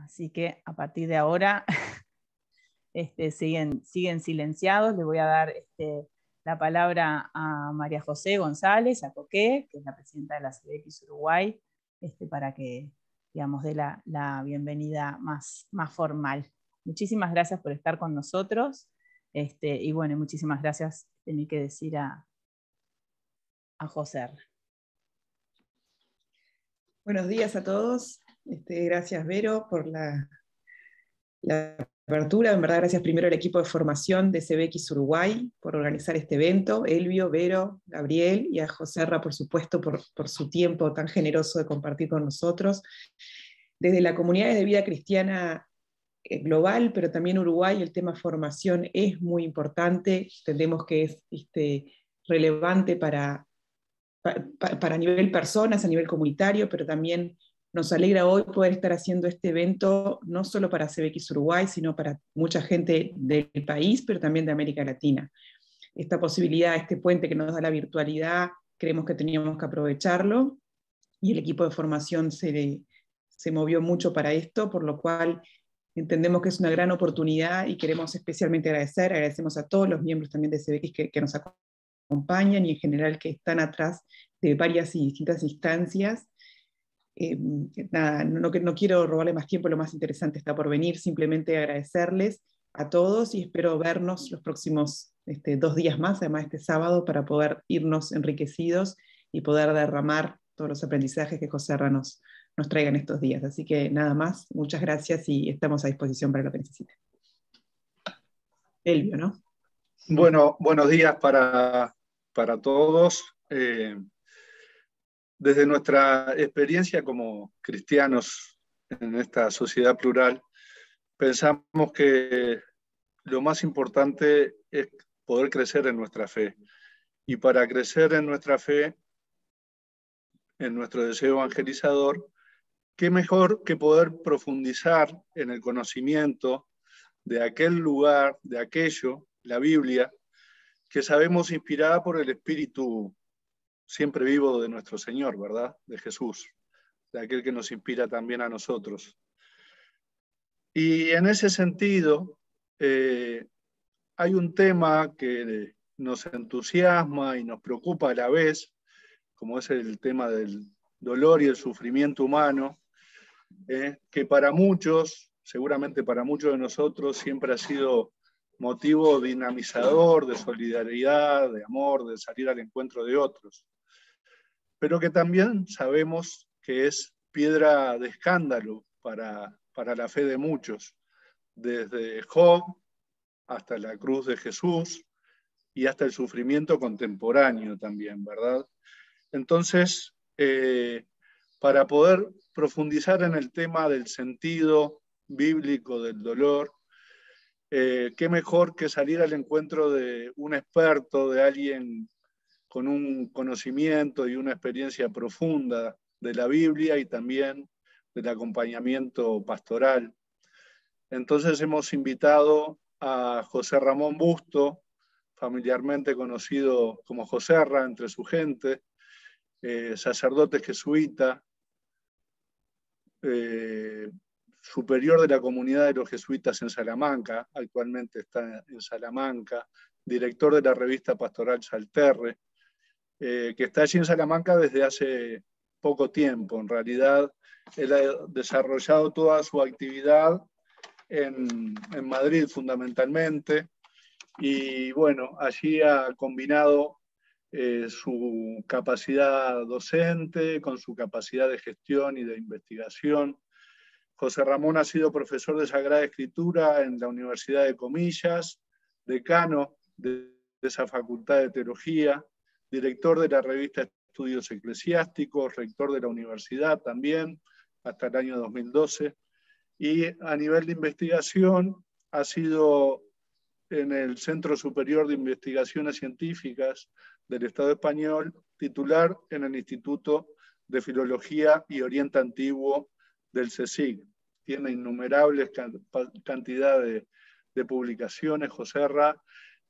Así que a partir de ahora siguen silenciados. Le voy a dar la palabra a María José González, a Coqué, que es la presidenta de la CBX Uruguay, para que, digamos, dé la bienvenida más formal. Muchísimas gracias por estar con nosotros. Y bueno, muchísimas gracias, tenía que decir a José. Buenos días a todos. Gracias, Vero, por la apertura. En verdad, gracias primero al equipo de formación de CBX Uruguay por organizar este evento, Elvio, Vero, Gabriel, y a Joserra, por supuesto, por su tiempo tan generoso de compartir con nosotros. Desde la comunidad de vida cristiana global, pero también Uruguay, el tema formación es muy importante. Entendemos que es relevante para nivel personas, a nivel comunitario, pero también nos alegra hoy poder estar haciendo este evento, no solo para CBX Uruguay, sino para mucha gente del país, pero también de América Latina. Esta posibilidad, este puente que nos da la virtualidad, creemos que teníamos que aprovecharlo, y el equipo de formación se movió mucho para esto, por lo cual entendemos que es una gran oportunidad y queremos especialmente agradecemos a todos los miembros también de CBX que nos acompañan y en general que están atrás de varias y distintas instancias. Nada, no quiero robarle más tiempo, lo más interesante está por venir, simplemente agradecerles a todos y espero vernos los próximos 2 días más, además este sábado, para poder irnos enriquecidos y poder derramar todos los aprendizajes que Joserra nos traigan estos días. Así que nada más, muchas gracias y estamos a disposición para lo que necesiten. Elvio, ¿no? Bueno, buenos días para todos. Desde nuestra experiencia como cristianos en esta sociedad plural, pensamos que lo más importante es poder crecer en nuestra fe. Y para crecer en nuestra fe, en nuestro deseo evangelizador, qué mejor que poder profundizar en el conocimiento de aquel lugar, de aquello, la Biblia, que sabemos inspirada por el Espíritu siempre vivo de nuestro Señor, ¿verdad? De Jesús, de aquel que nos inspira también a nosotros. Y en ese sentido, hay un tema que nos entusiasma y nos preocupa a la vez, como es el tema del dolor y el sufrimiento humano, que para muchos, seguramente para muchos de nosotros, siempre ha sido motivo dinamizador, de solidaridad, de amor, de salir al encuentro de otros. Pero que también sabemos que es piedra de escándalo para la fe de muchos, desde Job hasta la cruz de Jesús y hasta el sufrimiento contemporáneo también, ¿verdad? Entonces, para poder profundizar en el tema del sentido bíblico del dolor, qué mejor que salir al encuentro de un experto, de alguien con un conocimiento y una experiencia profunda de la Biblia y también del acompañamiento pastoral. Entonces hemos invitado a José Ramón Busto, familiarmente conocido como Joserra entre su gente, sacerdote jesuita, superior de la comunidad de los jesuitas en Salamanca, actualmente está en Salamanca, director de la revista Pastoral Salterre, que está allí en Salamanca desde hace poco tiempo. En realidad, él ha desarrollado toda su actividad en Madrid fundamentalmente, y bueno, allí ha combinado su capacidad docente con su capacidad de gestión y de investigación. José Ramón ha sido profesor de Sagrada Escritura en la Universidad de Comillas, decano de esa Facultad de Teología, director de la revista Estudios Eclesiásticos, rector de la universidad también, hasta el año 2012, y a nivel de investigación ha sido en el Centro Superior de Investigaciones Científicas del Estado español, titular en el Instituto de Filología y Oriente Antiguo del CSIC. Tiene innumerables cantidades de publicaciones, Joserra,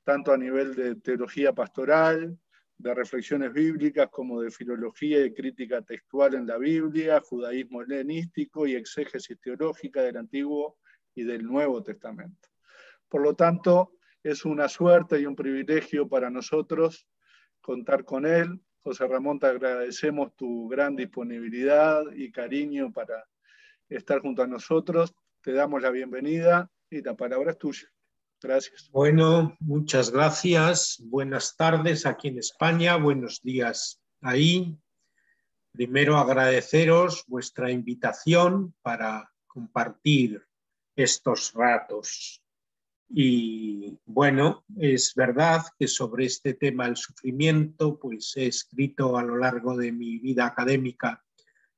tanto a nivel de teología pastoral, de reflexiones bíblicas como de filología y crítica textual en la Biblia, judaísmo helenístico y exégesis teológica del Antiguo y del Nuevo Testamento. Por lo tanto, es una suerte y un privilegio para nosotros contar con él. José Ramón, te agradecemos tu gran disponibilidad y cariño para estar junto a nosotros. Te damos la bienvenida y la palabra es tuya. Gracias. Bueno, muchas gracias. Buenas tardes aquí en España, buenos días ahí. Primero agradeceros vuestra invitación para compartir estos ratos. Y bueno, es verdad que sobre este tema del sufrimiento, pues he escrito a lo largo de mi vida académica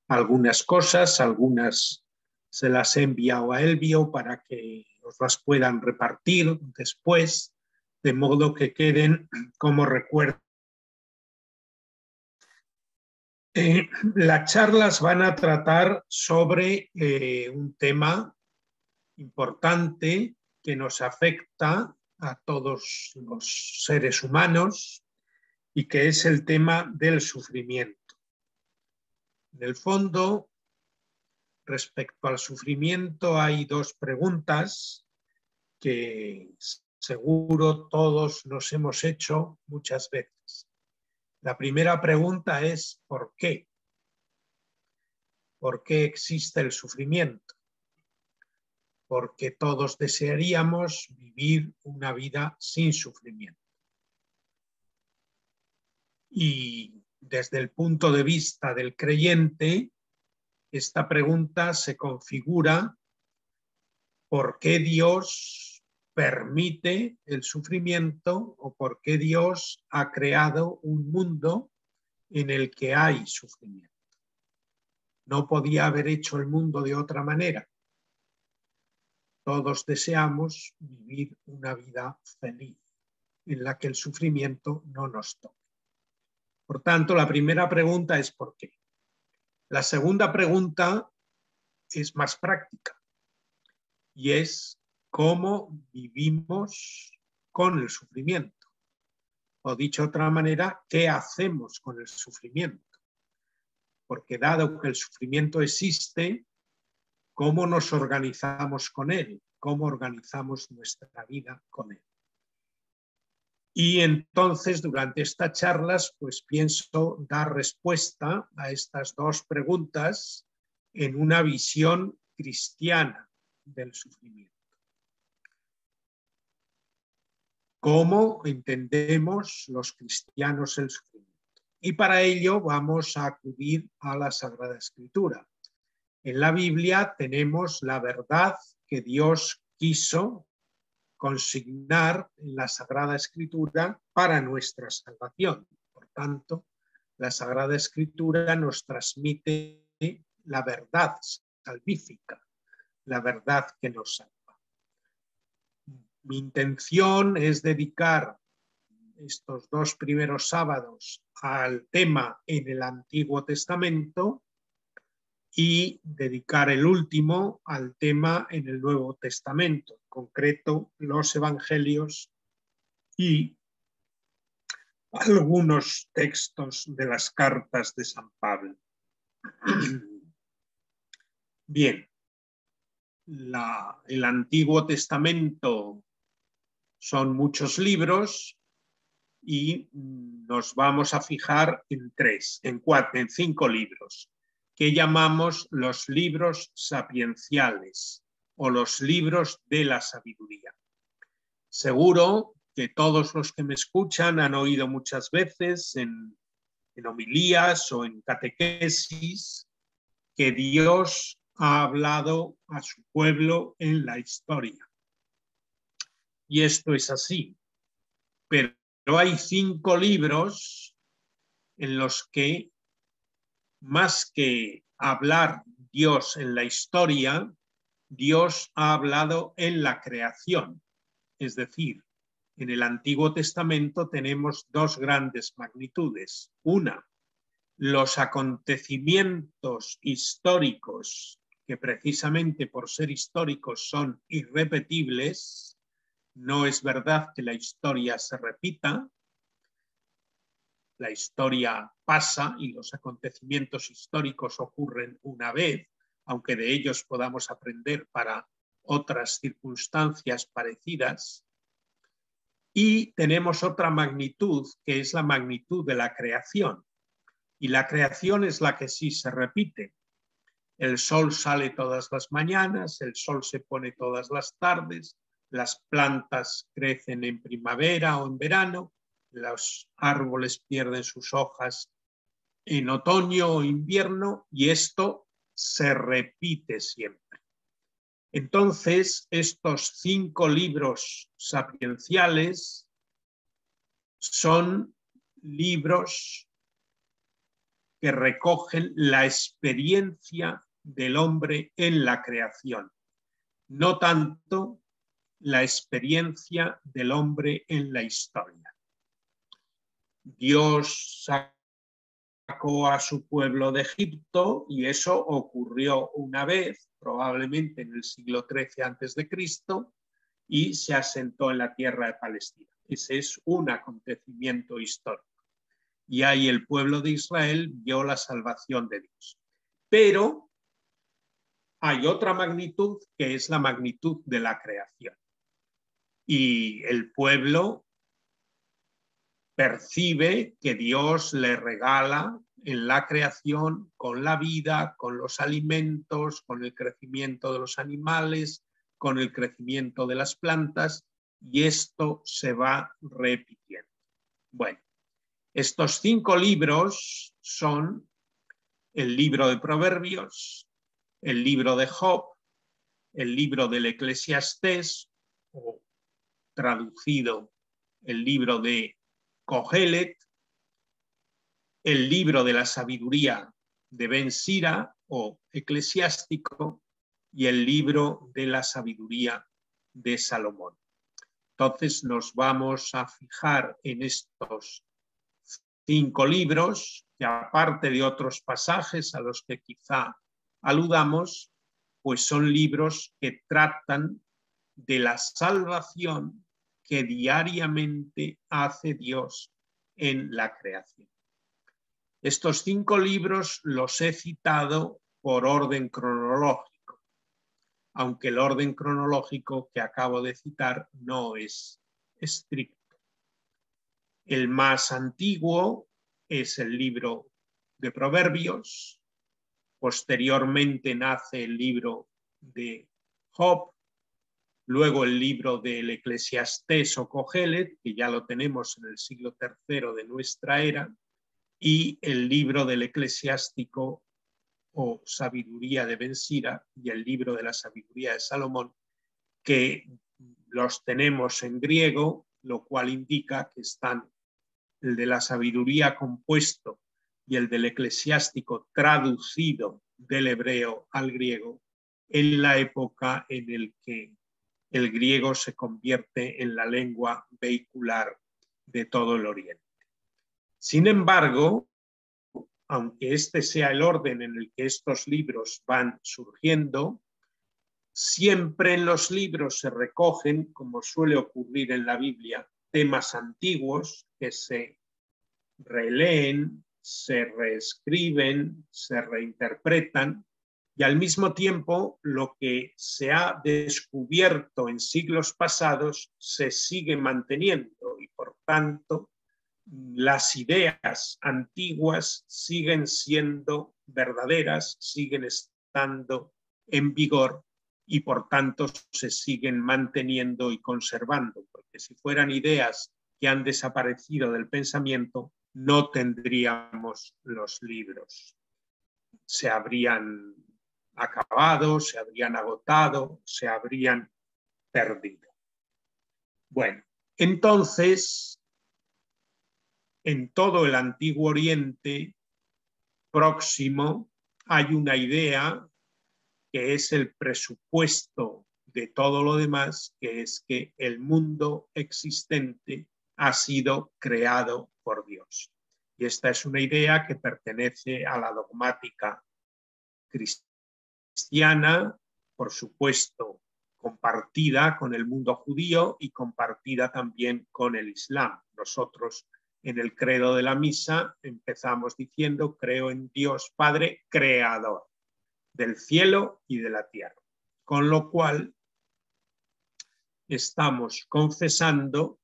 algunas cosas, algunas se las he enviado a Elvio para que os las puedan repartir después, de modo que queden como recuerdo. Las charlas van a tratar sobre un tema importante que nos afecta a todos los seres humanos y que es el tema del sufrimiento. En el fondo, respecto al sufrimiento, hay dos preguntas que seguro todos nos hemos hecho muchas veces. La primera pregunta es ¿por qué? ¿Por qué existe el sufrimiento? Porque todos desearíamos vivir una vida sin sufrimiento. Y desde el punto de vista del creyente, esta pregunta se configura ¿por qué Dios permite el sufrimiento o por qué Dios ha creado un mundo en el que hay sufrimiento? ¿No podía haber hecho el mundo de otra manera? Todos deseamos vivir una vida feliz, en la que el sufrimiento no nos toque. Por tanto, la primera pregunta es ¿por qué? La segunda pregunta es más práctica y es ¿cómo vivimos con el sufrimiento? O dicho de otra manera, ¿qué hacemos con el sufrimiento? Porque dado que el sufrimiento existe, ¿cómo nos organizamos con él? ¿Cómo organizamos nuestra vida con él? Y entonces, durante estas charlas, pues pienso dar respuesta a estas dos preguntas en una visión cristiana del sufrimiento. ¿Cómo entendemos los cristianos el sufrimiento? Y para ello vamos a acudir a la Sagrada Escritura. En la Biblia tenemos la verdad que Dios quiso consignar en la Sagrada Escritura para nuestra salvación. Por tanto, la Sagrada Escritura nos transmite la verdad salvífica, la verdad que nos salva. Mi intención es dedicar estos dos primeros sábados al tema en el Antiguo Testamento y dedicar el último al tema en el Nuevo Testamento, en concreto los Evangelios y algunos textos de las cartas de San Pablo. Bien, el Antiguo Testamento son muchos libros y nos vamos a fijar en en 5 libros, que llamamos los libros sapienciales o los libros de la sabiduría. Seguro que todos los que me escuchan han oído muchas veces en homilías o en catequesis que Dios ha hablado a su pueblo en la historia. Y esto es así. Pero hay 5 libros en los que, más que hablar Dios en la historia, Dios ha hablado en la creación. Es decir, en el Antiguo Testamento tenemos 2 grandes magnitudes. Una, los acontecimientos históricos, que precisamente por ser históricos son irrepetibles. No es verdad que la historia se repita. la historia pasa y los acontecimientos históricos ocurren una vez, aunque de ellos podamos aprender para otras circunstancias parecidas. Y tenemos otra magnitud, que es la magnitud de la creación. Y la creación es la que sí se repite. El sol sale todas las mañanas, el sol se pone todas las tardes, las plantas crecen en primavera o en verano, los árboles pierden sus hojas en otoño o invierno, y esto se repite siempre. Entonces, estos 5 libros sapienciales son libros que recogen la experiencia del hombre en la creación, no tanto la experiencia del hombre en la historia. Dios sacó a su pueblo de Egipto y eso ocurrió una vez, probablemente en el siglo XIII a.C., y se asentó en la tierra de Palestina. Ese es un acontecimiento histórico. Y ahí el pueblo de Israel vio la salvación de Dios. Pero hay otra magnitud, que es la magnitud de la creación. Y el pueblo percibe que Dios le regala en la creación, con la vida, con los alimentos, con el crecimiento de los animales, con el crecimiento de las plantas, y esto se va repitiendo. Bueno, estos 5 libros son el libro de Proverbios, el libro de Job, el libro del Eclesiastés, o traducido el libro de Cogelet, el libro de la sabiduría de Ben Sira o eclesiástico, y el libro de la sabiduría de Salomón. Entonces nos vamos a fijar en estos 5 libros, que aparte de otros pasajes a los que quizá aludamos, pues son libros que tratan de la salvación que diariamente hace Dios en la creación. Estos 5 libros los he citado por orden cronológico, aunque el orden cronológico que acabo de citar no es estricto. El más antiguo es el libro de Proverbios, posteriormente nace el libro de Job, luego el libro del Eclesiastés o Cogelet, que ya lo tenemos en el siglo III de nuestra era, y el libro del Eclesiástico o Sabiduría de Ben Sira y el libro de la Sabiduría de Salomón, que los tenemos en griego, lo cual indica que están el de la Sabiduría compuesto y el del Eclesiástico traducido del hebreo al griego en la época en la que el griego se convierte en la lengua vehicular de todo el Oriente. Sin embargo, aunque este sea el orden en el que estos libros van surgiendo, siempre en los libros se recogen, como suele ocurrir en la Biblia, temas antiguos que se releen, se reescriben, se reinterpretan, y al mismo tiempo lo que se ha descubierto en siglos pasados se sigue manteniendo, y por tanto las ideas antiguas siguen siendo verdaderas, siguen estando en vigor y por tanto se siguen manteniendo y conservando, porque si fueran ideas que han desaparecido del pensamiento, no tendríamos los libros. Se habrían acabado, se habrían agotado, se habrían perdido. Bueno, entonces, en todo el Antiguo Oriente Próximo hay una idea que es el presupuesto de todo lo demás, que es que el mundo existente ha sido creado por Dios. Y esta es una idea que pertenece a la dogmática cristiana, por supuesto, compartida con el mundo judío y compartida también con el Islam. Nosotros En el credo de la misa empezamos diciendo: creo en Dios Padre creador del cielo y de la tierra. Con lo cual estamos confesando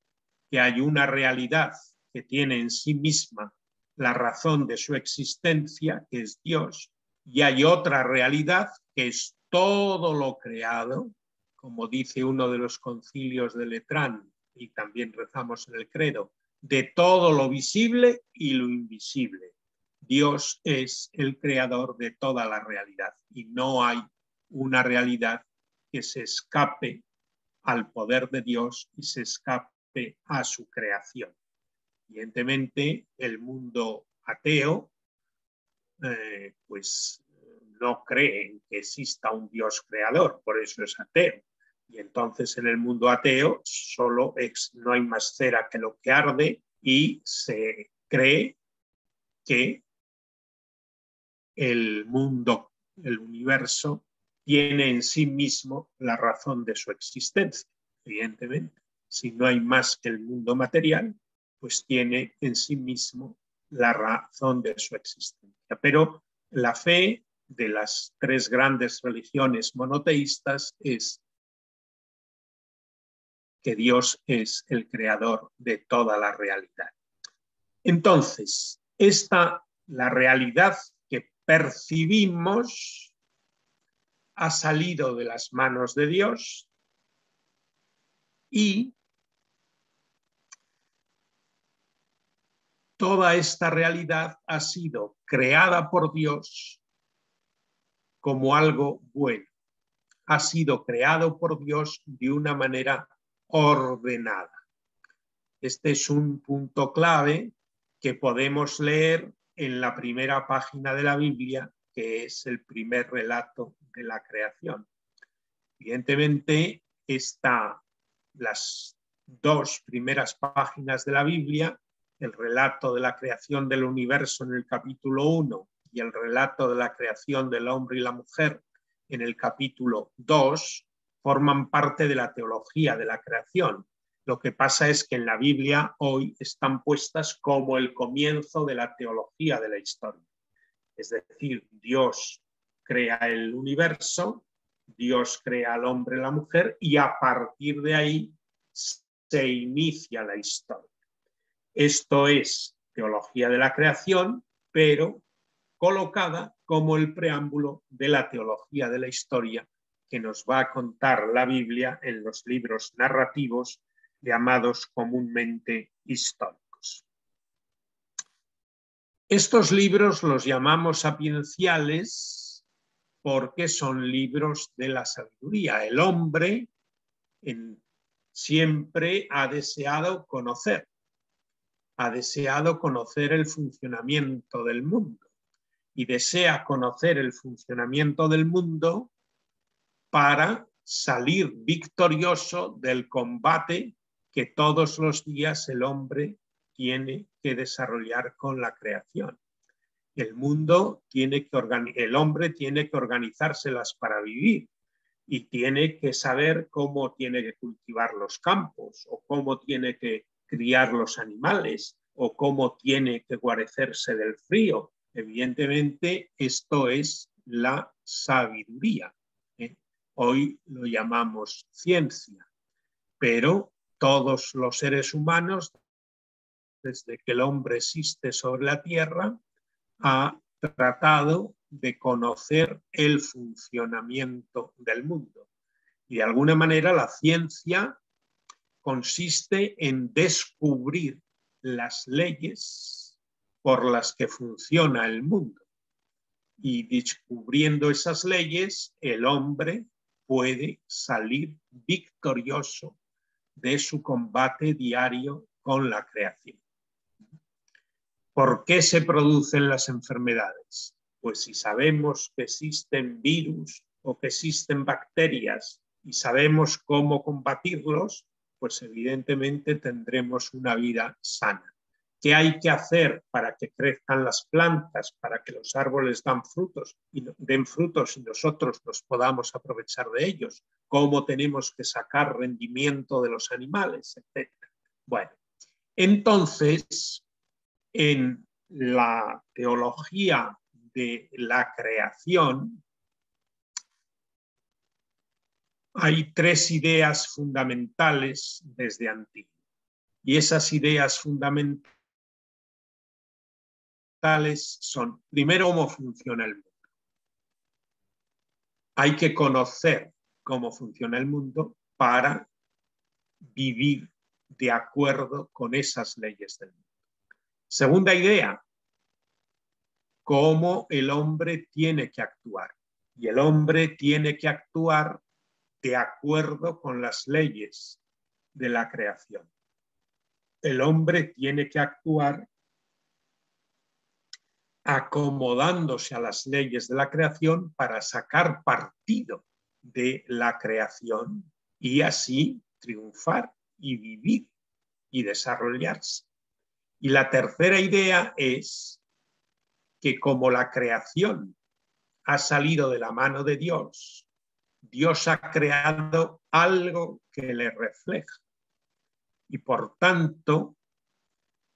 que hay una realidad que tiene en sí misma la razón de su existencia, que es Dios, y hay otra realidad que es todo lo creado, como dice uno de los concilios de Letrán, y también rezamos en el credo, de todo lo visible y lo invisible. Dios es el creador de toda la realidad y no hay una realidad que se escape al poder de Dios y se escape a su creación. Evidentemente, el mundo ateo pues no cree en que exista un Dios creador, por eso es ateo. Y entonces en el mundo ateo solo no hay más cera que lo que arde y se cree que el mundo, el universo, tiene en sí mismo la razón de su existencia. Evidentemente, si no hay más que el mundo material, pues tiene en sí mismo la razón de su existencia. Pero la fe de las tres grandes religiones monoteístas es que Dios es el creador de toda la realidad. Entonces, la realidad que percibimos ha salido de las manos de Dios y toda esta realidad ha sido creada por Dios como algo bueno. Ha sido creado por Dios de una manera ordenada. Este es un punto clave que podemos leer en la primera página de la Biblia, que es el primer relato de la creación. Evidentemente, las dos primeras páginas de la Biblia, el relato de la creación del universo en el capítulo 1 y el relato de la creación del hombre y la mujer en el capítulo 2, forman parte de la teología de la creación. Lo que pasa es que en la Biblia hoy están puestas como el comienzo de la teología de la historia. Es decir, Dios crea el universo, Dios crea al hombre y la mujer y a partir de ahí se inicia la historia. Esto es teología de la creación, pero colocada como el preámbulo de la teología de la historia que nos va a contar la Biblia en los libros narrativos llamados comúnmente históricos. Estos libros los llamamos sapienciales porque son libros de la sabiduría. El hombre siempre ha deseado conocer el funcionamiento del mundo y desea conocer el funcionamiento del mundo para salir victorioso del combate que todos los días el hombre tiene que desarrollar con la creación. El hombre tiene que organizárselas para vivir y tiene que saber cómo tiene que cultivar los campos o cómo tiene que criar los animales o cómo tiene que guarecerse del frío. Evidentemente, esto es la sabiduría. Hoy lo llamamos ciencia, pero todos los seres humanos, desde que el hombre existe sobre la tierra, ha tratado de conocer el funcionamiento del mundo. Y de alguna manera la ciencia consiste en descubrir las leyes por las que funciona el mundo. Y descubriendo esas leyes, el hombre puede salir victorioso de su combate diario con la creación. ¿Por qué se producen las enfermedades? Pues si sabemos que existen virus o que existen bacterias y sabemos cómo combatirlos, pues evidentemente tendremos una vida sana. ¿Qué hay que hacer para que crezcan las plantas, para que los árboles den frutos y nosotros nos podamos aprovechar de ellos? ¿Cómo tenemos que sacar rendimiento de los animales, etcétera? Bueno, entonces En la teología de la creación hay tres ideas fundamentales desde antiguo. Y esas ideas fundamentales son, primero, cómo funciona el mundo. Hay que conocer cómo funciona el mundo para vivir de acuerdo con esas leyes del mundo. Segunda idea, cómo el hombre tiene que actuar. Y el hombre tiene que actuar de acuerdo con las leyes de la creación. El hombre tiene que actuar acomodándose a las leyes de la creación para sacar partido de la creación y así triunfar y vivir y desarrollarse. Y la tercera idea es que como la creación ha salido de la mano de Dios, Dios ha creado algo que le refleja. Y por tanto,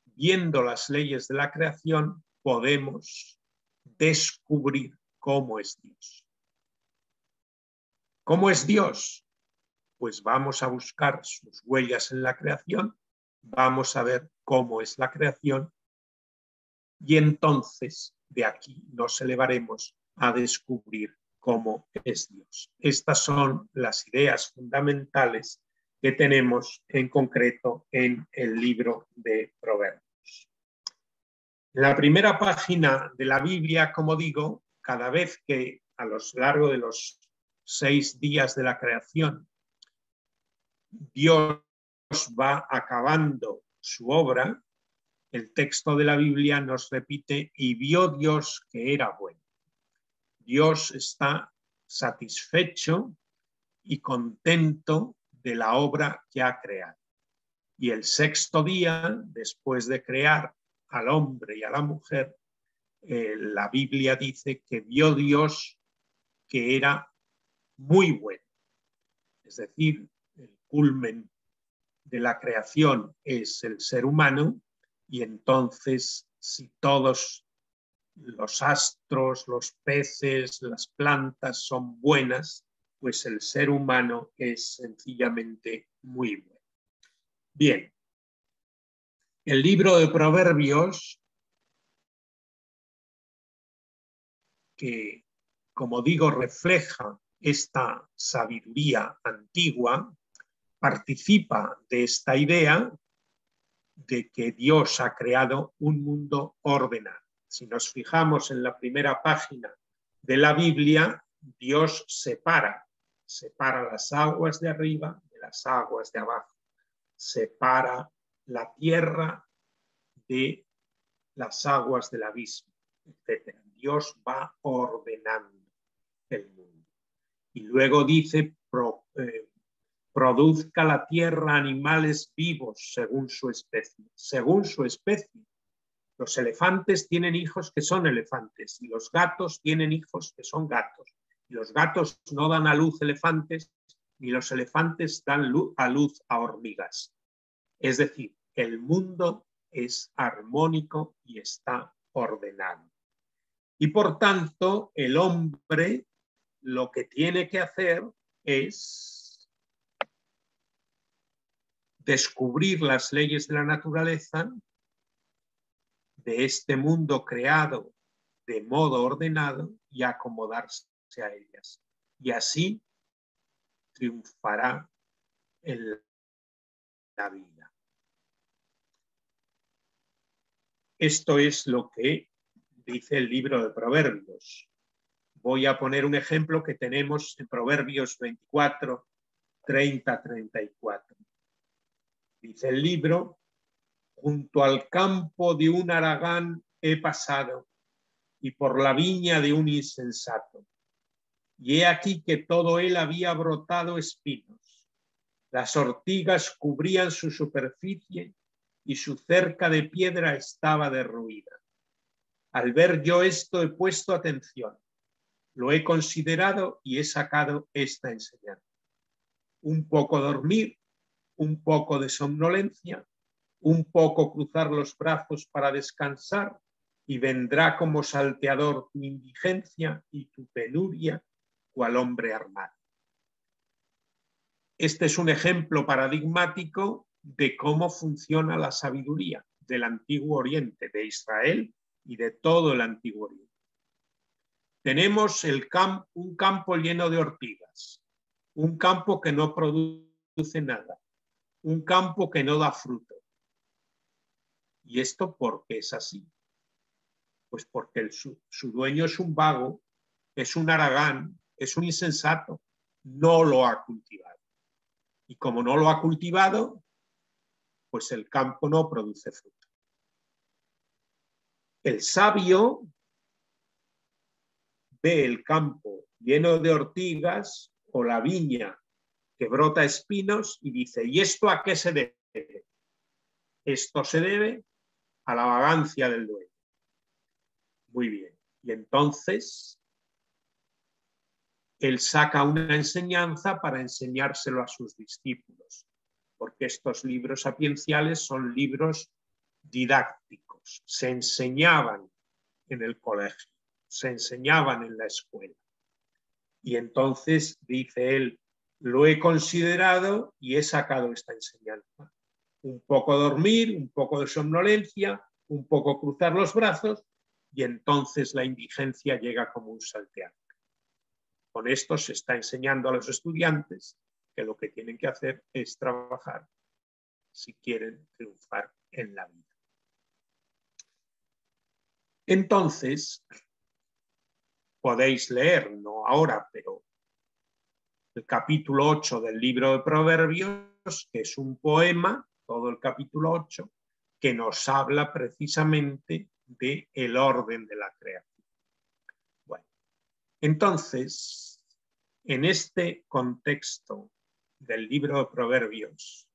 viendo las leyes de la creación, podemos descubrir cómo es Dios. ¿Cómo es Dios? Pues vamos a buscar sus huellas en la creación, vamos a ver cómo es la creación y entonces de aquí nos elevaremos a descubrir cómo es Dios. Estas son las ideas fundamentales que tenemos en concreto en el libro de Proverbios. En la primera página de la Biblia, como digo, cada vez que a lo largo de los 6 días de la creación Dios va acabando su obra, el texto de la Biblia nos repite, y vio Dios que era bueno. Dios está satisfecho y contento de la obra que ha creado. Y el 6º día, después de crear al hombre y a la mujer, la Biblia dice que vio Dios que era muy bueno. Es decir, el culmen de la creación es el ser humano y entonces si todos los astros, los peces, las plantas son buenas, pues el ser humano es sencillamente muy bueno. Bien, el libro de Proverbios, que como digo refleja esta sabiduría antigua, participa de esta idea de que Dios ha creado un mundo ordenado. Si nos fijamos en la primera página de la Biblia, Dios separa las aguas de arriba de las aguas de abajo, separa la tierra de las aguas del abismo, etc. Dios va ordenando el mundo. Y luego dice, produzca la tierra animales vivos según su especie. Según su especie. Los elefantes tienen hijos que son elefantes y los gatos tienen hijos que son gatos. Y los gatos no dan a luz elefantes ni los elefantes dan a luz a hormigas. Es decir, el mundo es armónico y está ordenado. Y por tanto, el hombre lo que tiene que hacer es descubrir las leyes de la naturaleza, de este mundo creado de modo ordenado y acomodarse a ellas. Y así triunfará en la vida. Esto es lo que dice el libro de Proverbios. Voy a poner un ejemplo que tenemos en Proverbios 24, 30, 34. Dice el libro, junto al campo de un haragán he pasado y por la viña de un insensato. Y he aquí que todo él había brotado espinos. Las ortigas cubrían su superficie y su cerca de piedra estaba derruida. Al ver yo esto he puesto atención. Lo he considerado y he sacado esta enseñanza. Un poco dormir, un poco de somnolencia un poco cruzar los brazos para descansar, y vendrá como salteador tu indigencia y tu penuria, cual hombre armado. Este es un ejemplo paradigmático de cómo funciona la sabiduría del Antiguo Oriente, de Israel y de todo el Antiguo Oriente. Tenemos un campo lleno de ortigas, un campo que no produce nada, un campo que no da fruto. ¿Y esto por qué es así? Pues porque su dueño es un vago, es un haragán, es un insensato, no lo ha cultivado. Y como no lo ha cultivado, pues el campo no produce fruto. El sabio ve el campo lleno de ortigas o la viña que brota espinos y dice, ¿y esto a qué se debe? Esto se debe a la vagancia del dueño. Muy bien. Y entonces él saca una enseñanza para enseñárselo a sus discípulos, porque estos libros sapienciales son libros didácticos, se enseñaban en el colegio, se enseñaban en la escuela. Y entonces, dice él, lo he considerado y he sacado esta enseñanza. Un poco dormir, un poco de somnolencia, un poco cruzar los brazos, y entonces la indigencia llega como un salteador. Con esto se está enseñando a los estudiantes que lo que tienen que hacer es trabajar si quieren triunfar en la vida. Entonces, podéis leer, no ahora, pero el capítulo 8 del libro de Proverbios, que es un poema, todo el capítulo 8, que nos habla precisamente del orden de la creación. Bueno, entonces, en este contexto del libro de Proverbios,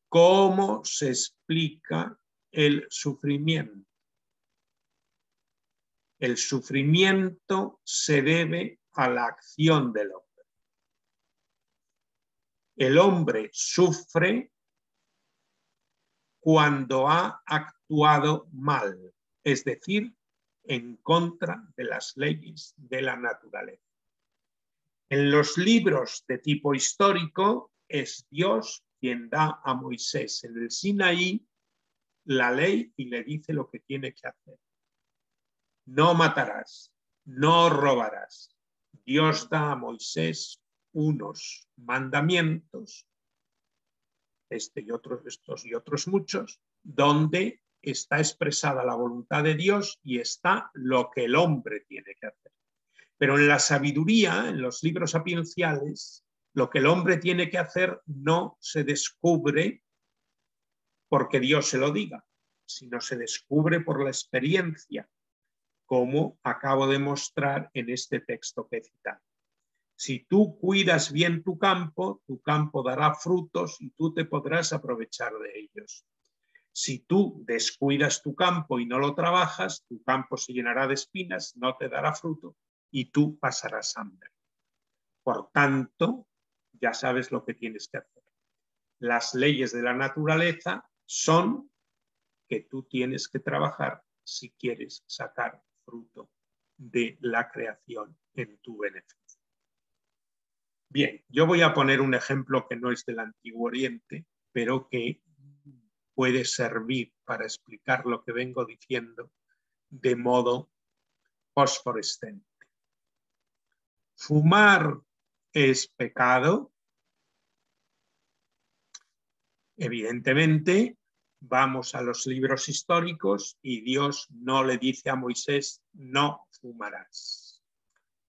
¿cómo se explica el sufrimiento? El sufrimiento se debe a la acción del hombre. El hombre sufre cuando ha actuado mal, es decir, en contra de las leyes de la naturaleza. En los libros de tipo histórico es Dios quien da a Moisés en el Sinaí la ley y le dice lo que tiene que hacer. No matarás, no robarás. Dios da a Moisés unos mandamientos, este y otros, estos y otros muchos, donde está expresada la voluntad de Dios y está lo que el hombre tiene que hacer. Pero en la sabiduría, en los libros sapienciales, lo que el hombre tiene que hacer no se descubre porque Dios se lo diga, sino se descubre por la experiencia, como acabo de mostrar en este texto que he citado. Si tú cuidas bien tu campo dará frutos y tú te podrás aprovechar de ellos. Si tú descuidas tu campo y no lo trabajas, tu campo se llenará de espinas, no te dará fruto y tú pasarás hambre. Por tanto, ya sabes lo que tienes que hacer. Las leyes de la naturaleza son que tú tienes que trabajar si quieres sacar fruto de la creación en tu beneficio. Bien, yo voy a poner un ejemplo que no es del Antiguo Oriente, pero que puede servir para explicar lo que vengo diciendo de modo fosforescente. ¿Fumar es pecado? Evidentemente, vamos a los libros históricos y Dios no le dice a Moisés, no fumarás.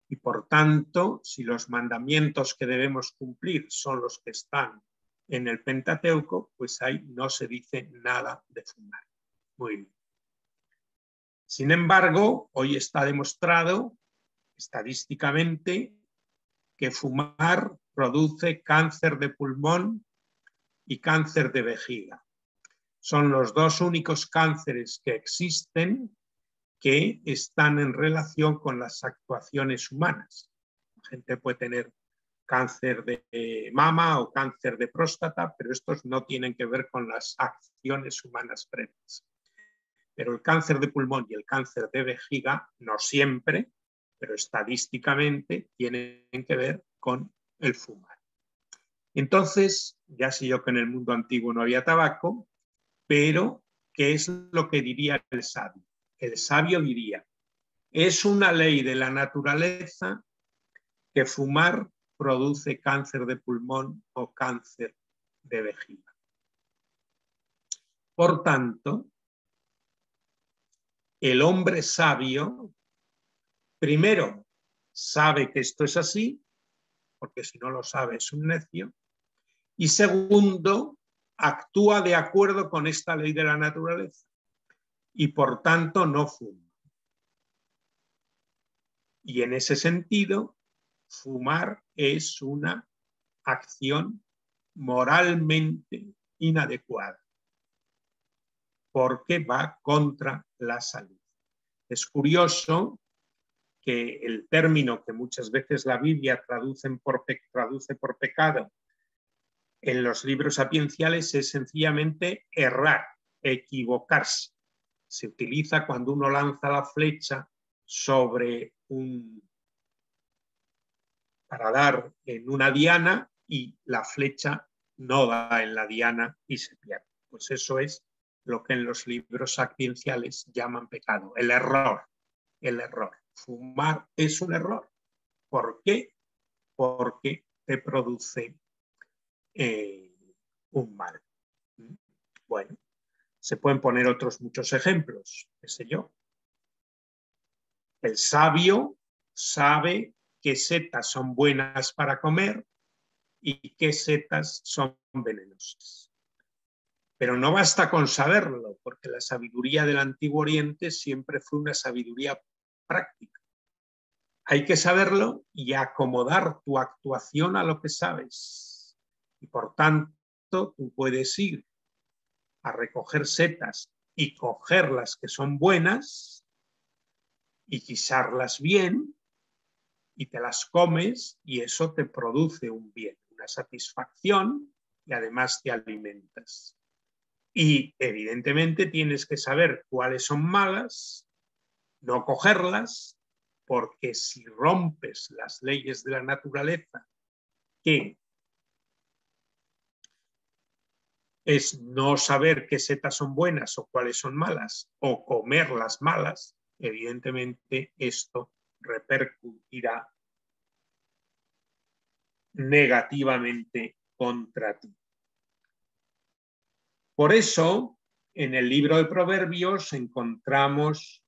Y por tanto, si los mandamientos que debemos cumplir son los que están en el Pentateuco, pues ahí no se dice nada de fumar. Muy bien. Sin embargo, hoy está demostrado estadísticamente que fumar produce cáncer de pulmón y cáncer de vejiga. Son los dos únicos cánceres que existen que están en relación con las actuaciones humanas. La gente puede tener cáncer de mama o cáncer de próstata, pero estos no tienen que ver con las acciones humanas previas. Pero el cáncer de pulmón y el cáncer de vejiga, no siempre, pero estadísticamente tienen que ver con el fumar. Entonces, ya sé yo que en el mundo antiguo no había tabaco, pero ¿qué es lo que diría el sabio? El sabio diría, es una ley de la naturaleza que fumar produce cáncer de pulmón o cáncer de vejiga. Por tanto, el hombre sabio, primero, sabe que esto es así, porque si no lo sabe es un necio, y segundo, actúa de acuerdo con esta ley de la naturaleza y por tanto no fuma. Y en ese sentido, fumar es una acción moralmente inadecuada, porque va contra la salud. Es curioso que el término que muchas veces la Biblia traduce por pecado en los libros sapienciales es sencillamente errar, equivocarse. Se utiliza cuando uno lanza la flecha sobre para dar en una diana y la flecha no da en la diana y se pierde. Pues eso es lo que en los libros sapienciales llaman pecado, el error. El error. Fumar es un error. ¿Por qué? Porque te produce un mal. Bueno, se pueden poner otros muchos ejemplos, qué sé yo. El sabio sabe qué setas son buenas para comer y qué setas son venenosas. Pero no basta con saberlo, porque la sabiduría del Antiguo Oriente siempre fue una sabiduría práctica. Hay que saberlo y acomodar tu actuación a lo que sabes. Y por tanto, tú puedes ir a recoger setas y coger las que son buenas y guisarlas bien y te las comes y eso te produce un bien, una satisfacción y además te alimentas. Y evidentemente tienes que saber cuáles son malas, no cogerlas, porque si rompes las leyes de la naturaleza, que es no saber qué setas son buenas o cuáles son malas, o comer las malas, evidentemente esto repercutirá negativamente contra ti. Por eso, en el libro de Proverbios encontramos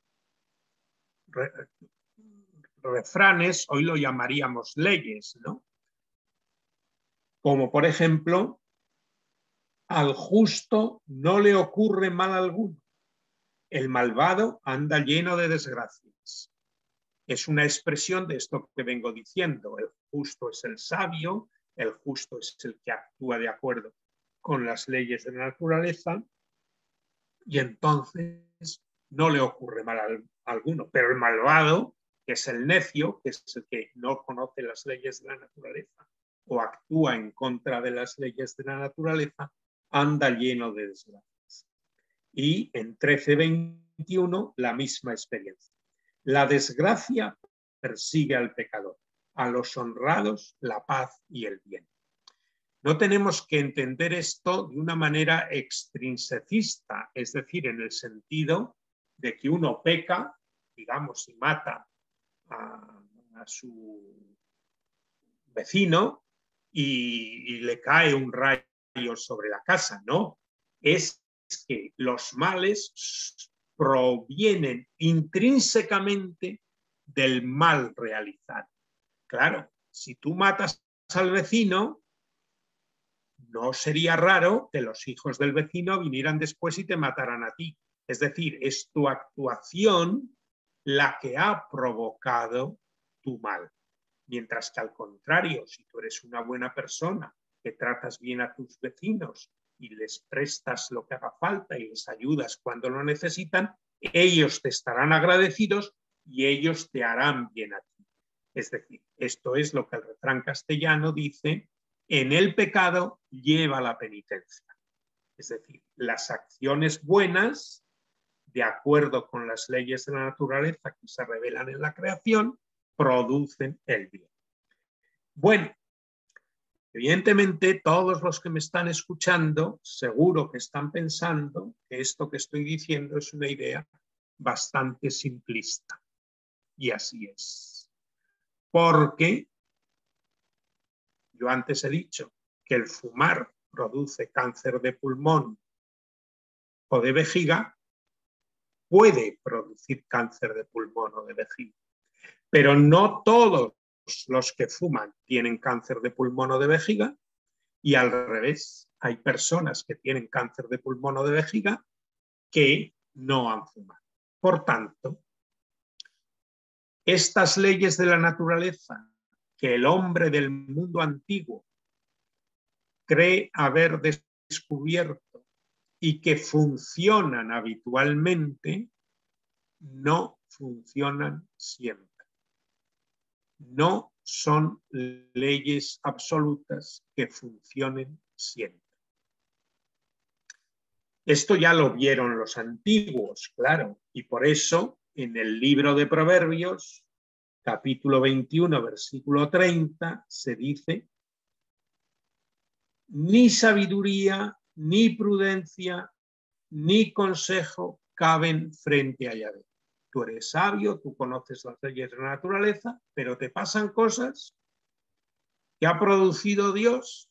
refranes, hoy lo llamaríamos leyes, ¿no? Como por ejemplo, al justo no le ocurre mal alguno, el malvado anda lleno de desgracias. Es una expresión de esto que vengo diciendo, el justo es el sabio, el justo es el que actúa de acuerdo con las leyes de la naturaleza y entonces no le ocurre mal alguno, pero el malvado, que es el necio, que es el que no conoce las leyes de la naturaleza o actúa en contra de las leyes de la naturaleza, anda lleno de desgracias. Y en 13:21 la misma experiencia. La desgracia persigue al pecador, a los honrados la paz y el bien. No tenemos que entender esto de una manera extrinsecista, es decir, en el sentido de que uno peca, digamos, y mata a su vecino y le cae un rayo sobre la casa, ¿no? Es que los males provienen intrínsecamente del mal realizado. Claro, si tú matas al vecino, no sería raro que los hijos del vecino vinieran después y te mataran a ti. Es decir, es tu actuación la que ha provocado tu mal. Mientras que al contrario, si tú eres una buena persona, que tratas bien a tus vecinos y les prestas lo que haga falta y les ayudas cuando lo necesitan, ellos te estarán agradecidos y ellos te harán bien a ti. Es decir, esto es lo que el refrán castellano dice: en el pecado lleva la penitencia. Es decir, las acciones buenas, de acuerdo con las leyes de la naturaleza que se revelan en la creación, producen el bien. Bueno, evidentemente todos los que me están escuchando seguro que están pensando que esto que estoy diciendo es una idea bastante simplista. Y así es. Porque yo antes he dicho que el fumar produce cáncer de pulmón o de vejiga, puede producir cáncer de pulmón o de vejiga. Pero no todos los que fuman tienen cáncer de pulmón o de vejiga, y al revés, hay personas que tienen cáncer de pulmón o de vejiga que no han fumado. Por tanto, estas leyes de la naturaleza que el hombre del mundo antiguo cree haber descubierto y que funcionan habitualmente, no funcionan siempre. No son leyes absolutas que funcionen siempre. Esto ya lo vieron los antiguos, claro, y por eso en el libro de Proverbios, capítulo 21, versículo 30, se dice: ni sabiduría, ni prudencia, ni consejo caben frente a Yahvé. Tú eres sabio, tú conoces las leyes de la naturaleza, pero te pasan cosas que ha producido Dios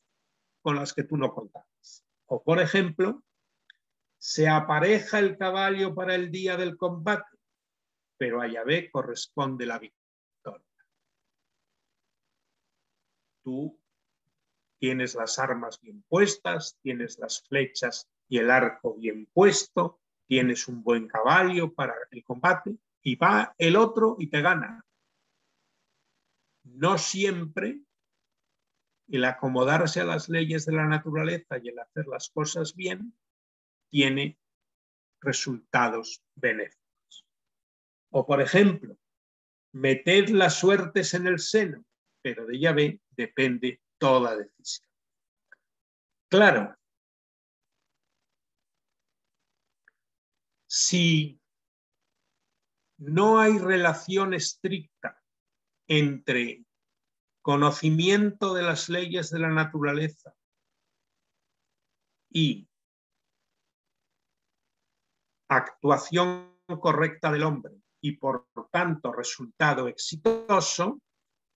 con las que tú no contabas. O, por ejemplo, se apareja el caballo para el día del combate, pero a Yahvé corresponde la victoria. Tú tienes las armas bien puestas, tienes las flechas y el arco bien puesto, tienes un buen caballo para el combate, y va el otro y te gana. No siempre el acomodarse a las leyes de la naturaleza y el hacer las cosas bien tiene resultados benéficos. O, por ejemplo, meted las suertes en el seno, pero de Yahvé depende toda decisión. Claro, si no hay relación estricta entre conocimiento de las leyes de la naturaleza y actuación correcta del hombre, y por tanto resultado exitoso,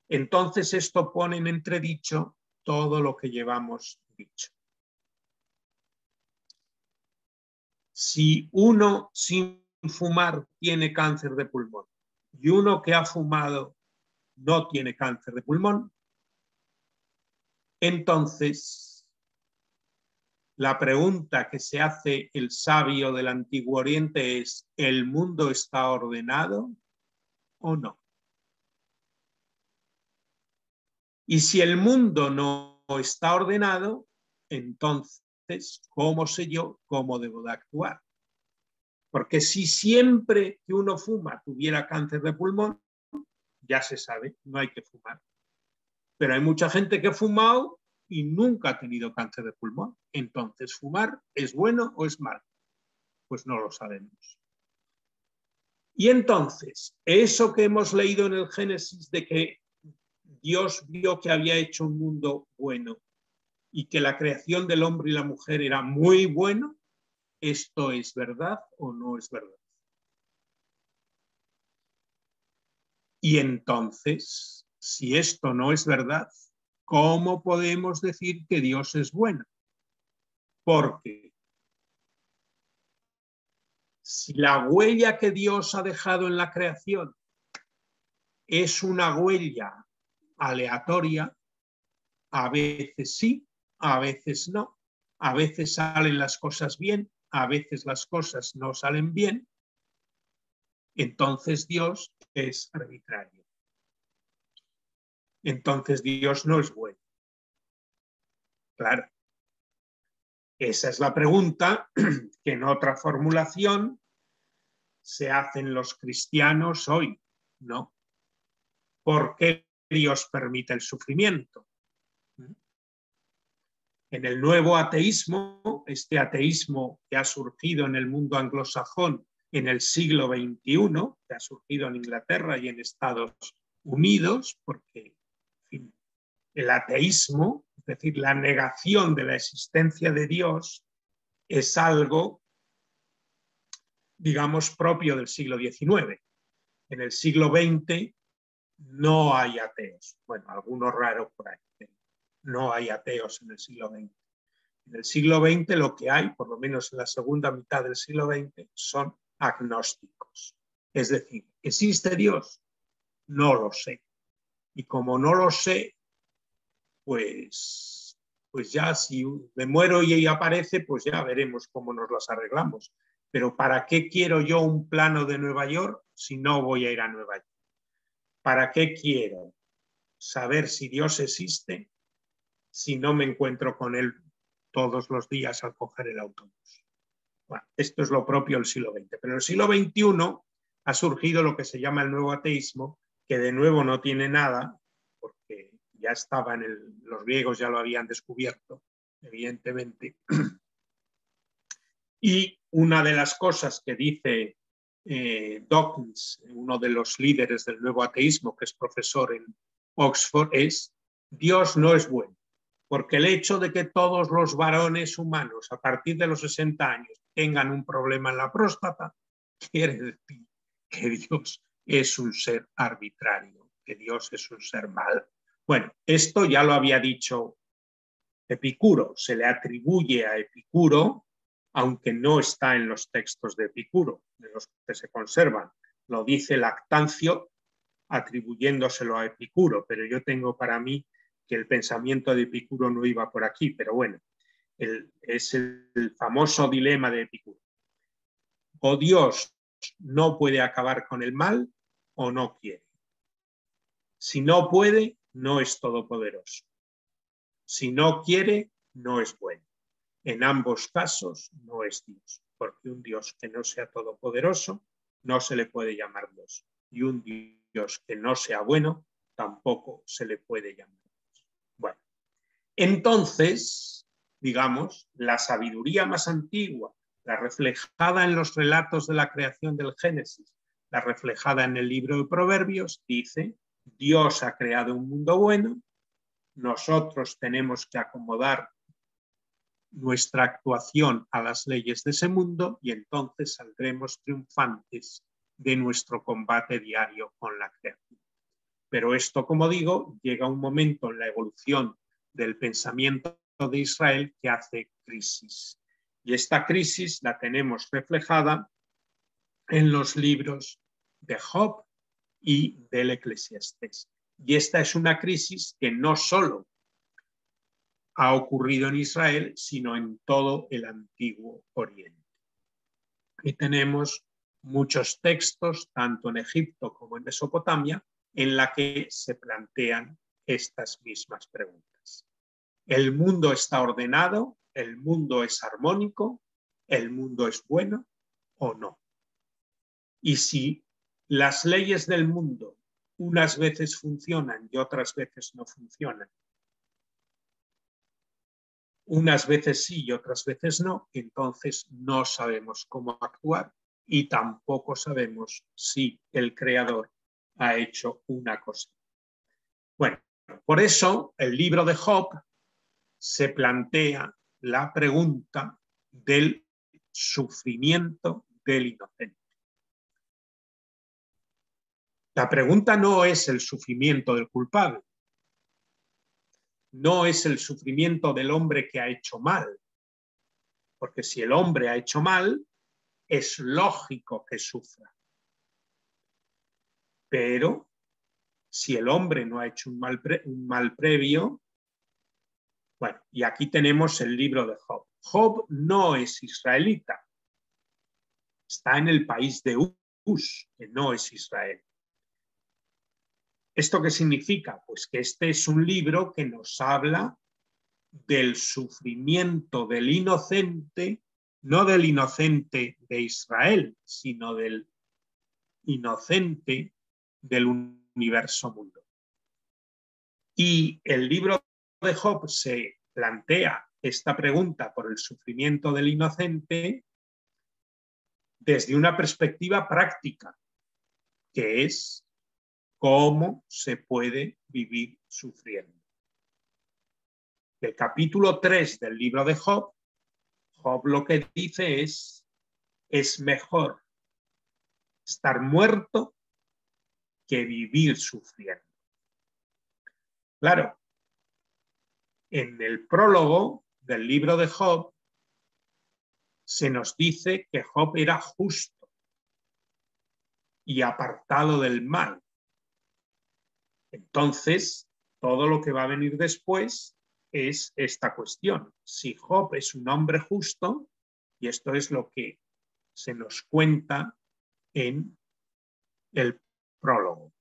entonces esto pone en entredicho todo lo que llevamos dicho. Si uno sin fumar tiene cáncer de pulmón y uno que ha fumado no tiene cáncer de pulmón, entonces la pregunta que se hace el sabio del Antiguo Oriente es: ¿el mundo está ordenado o no? Y si el mundo no está ordenado, entonces, ¿cómo sé yo cómo debo de actuar? Porque si siempre que uno fuma tuviera cáncer de pulmón, ya se sabe, no hay que fumar. Pero hay mucha gente que ha fumado y nunca ha tenido cáncer de pulmón. Entonces, ¿fumar es bueno o es malo? Pues no lo sabemos. Y entonces, eso que hemos leído en el Génesis de que Dios vio que había hecho un mundo bueno y que la creación del hombre y la mujer era muy bueno, ¿esto es verdad o no es verdad? Y entonces, si esto no es verdad, ¿cómo podemos decir que Dios es bueno? Porque si la huella que Dios ha dejado en la creación es una huella aleatoria, a veces sí, a veces no, a veces salen las cosas bien, a veces las cosas no salen bien, entonces Dios es arbitrario. Entonces Dios no es bueno. Claro. Esa es la pregunta que en otra formulación se hacen los cristianos hoy, ¿no? ¿por qué Dios permite el sufrimiento? En el nuevo ateísmo, este ateísmo que ha surgido en el mundo anglosajón en el siglo XXI, que ha surgido en Inglaterra y en Estados Unidos, porque en fin, el ateísmo, es decir, la negación de la existencia de Dios, es algo, digamos, propio del siglo XIX. En el siglo XX no hay ateos. Bueno, algunos raros por ahí. No hay ateos en el siglo XX. En el siglo XX lo que hay, por lo menos en la segunda mitad del siglo XX, son agnósticos. Es decir, ¿existe Dios? No lo sé. Y como no lo sé, pues ya si me muero y aparece, pues ya veremos cómo nos las arreglamos. Pero ¿para qué quiero yo un plano de Nueva York si no voy a ir a Nueva York? ¿Para qué quiero saber si Dios existe si no me encuentro con él todos los días al coger el autobús? Bueno, esto es lo propio del siglo XX. Pero en el siglo XXI ha surgido lo que se llama el nuevo ateísmo, que de nuevo no tiene nada, porque ya estaba los griegos ya lo habían descubierto, evidentemente. Y una de las cosas que dice Dawkins, uno de los líderes del nuevo ateísmo, que es profesor en Oxford, es: Dios no es bueno, porque el hecho de que todos los varones humanos a partir de los 60 años tengan un problema en la próstata, quiere decir que Dios es un ser arbitrario, que Dios es un ser malo. Bueno, esto ya lo había dicho Epicuro, se le atribuye a Epicuro, aunque no está en los textos de Epicuro, de los que se conservan. Lo dice Lactancio atribuyéndoselo a Epicuro, pero yo tengo para mí que el pensamiento de Epicuro no iba por aquí, pero bueno, es el famoso dilema de Epicuro. O Dios no puede acabar con el mal o no quiere. Si no puede, no es todopoderoso. Si no quiere, no es bueno. En ambos casos no es Dios, porque un Dios que no sea todopoderoso no se le puede llamar Dios. Y un Dios que no sea bueno tampoco se le puede llamar Dios. Bueno, entonces, digamos, la sabiduría más antigua, la reflejada en los relatos de la creación del Génesis, la reflejada en el libro de Proverbios, dice: Dios ha creado un mundo bueno, nosotros tenemos que acomodar nuestra actuación a las leyes de ese mundo y entonces saldremos triunfantes de nuestro combate diario con la creación. Pero esto, como digo, llega un momento en la evolución del pensamiento de Israel que hace crisis. Y esta crisis la tenemos reflejada en los libros de Job y del Eclesiastés. Y esta es una crisis que no solo ha ocurrido en Israel, sino en todo el Antiguo Oriente. Y tenemos muchos textos, tanto en Egipto como en Mesopotamia, en la que se plantean estas mismas preguntas. ¿El mundo está ordenado? ¿El mundo es armónico? ¿El mundo es bueno o no? Y si las leyes del mundo unas veces funcionan y otras veces no funcionan, unas veces sí y otras veces no, entonces no sabemos cómo actuar y tampoco sabemos si el Creador ha hecho una cosa. Bueno, por eso el libro de Job se plantea la pregunta del sufrimiento del inocente. La pregunta no es el sufrimiento del culpable, no es el sufrimiento del hombre que ha hecho mal, porque si el hombre ha hecho mal, es lógico que sufra. Pero si el hombre no ha hecho un mal previo, bueno, y aquí tenemos el libro de Job. Job no es israelita, está en el país de Uz, que no es Israel. ¿Esto qué significa? Pues que este es un libro que nos habla del sufrimiento del inocente, no del inocente de Israel, sino del inocente del universo mundo. Y el libro de Job se plantea esta pregunta por el sufrimiento del inocente desde una perspectiva práctica, que es cómo se puede vivir sufriendo. El capítulo 3 del libro de Job, Job lo que dice es mejor estar muerto que vivir sufriendo. Claro, en el prólogo del libro de Job se nos dice que Job era justo y apartado del mal. Entonces, todo lo que va a venir después es esta cuestión. Si Job es un hombre justo, y esto es lo que se nos cuenta en el prólogo,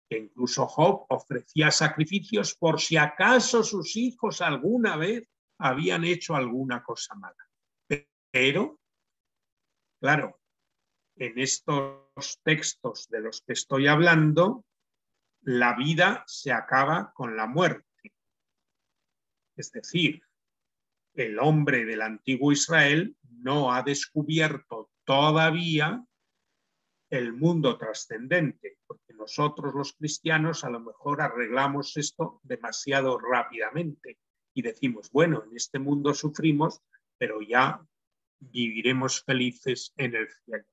que incluso Job ofrecía sacrificios por si acaso sus hijos alguna vez habían hecho alguna cosa mala. Pero, claro, en estos textos de los que estoy hablando, la vida se acaba con la muerte. Es decir, el hombre del antiguo Israel no ha descubierto todavía el mundo trascendente, porque nosotros los cristianos a lo mejor arreglamos esto demasiado rápidamente y decimos, bueno, en este mundo sufrimos, pero ya viviremos felices en el cielo.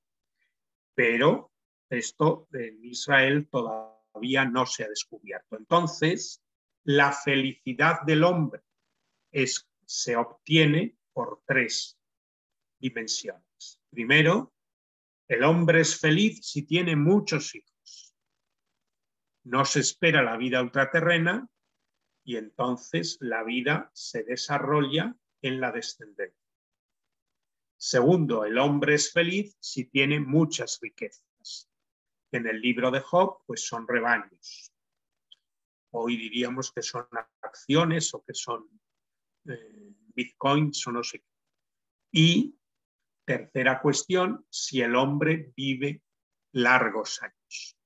Pero esto en Israel todavía no se ha descubierto. Entonces, la felicidad del hombre se obtiene por tres dimensiones. Primero, el hombre es feliz si tiene muchos hijos. No se espera la vida ultraterrena y entonces la vida se desarrolla en la descendencia. Segundo, el hombre es feliz si tiene muchas riquezas. En el libro de Job, pues son rebaños. Hoy diríamos que son acciones o que son bitcoins o no sé qué. Y tercera cuestión, si el hombre vive largos años.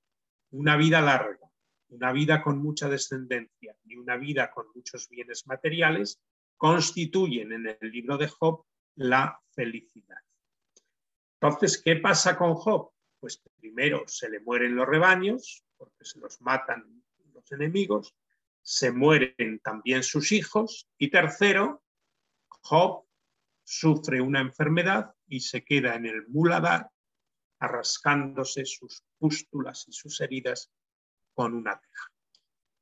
Una vida larga, una vida con mucha descendencia y una vida con muchos bienes materiales constituyen en el libro de Job la felicidad. Entonces, ¿qué pasa con Job? Pues primero se le mueren los rebaños, porque se los matan los enemigos, se mueren también sus hijos, y tercero, Job sufre una enfermedad y se queda en el muladar arrascándose sus pústulas y sus heridas con una teja.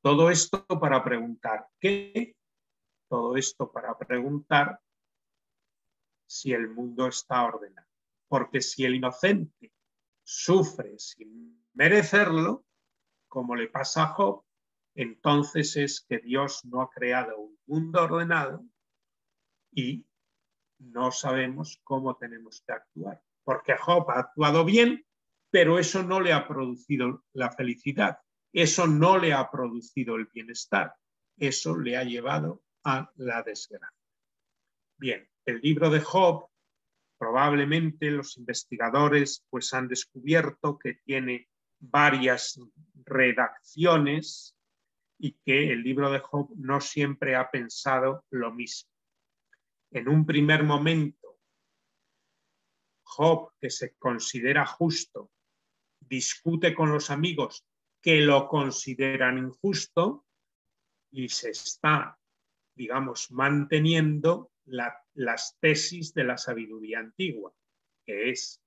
Todo esto para preguntar ¿qué? Todo esto para preguntar si el mundo está ordenado. Porque si el inocente sufre sin merecerlo, como le pasa a Job, entonces es que Dios no ha creado un mundo ordenado y no sabemos cómo tenemos que actuar. Porque Job ha actuado bien, pero eso no le ha producido la felicidad, eso no le ha producido el bienestar, eso le ha llevado a la desgracia. Bien, el libro de Job, probablemente los investigadores pues han descubierto que tiene varias redacciones y que el libro de Job no siempre ha pensado lo mismo. En un primer momento, Job, que se considera justo, discute con los amigos que lo consideran injusto y se está, digamos, manteniendo las tesis de la sabiduría antigua, que es,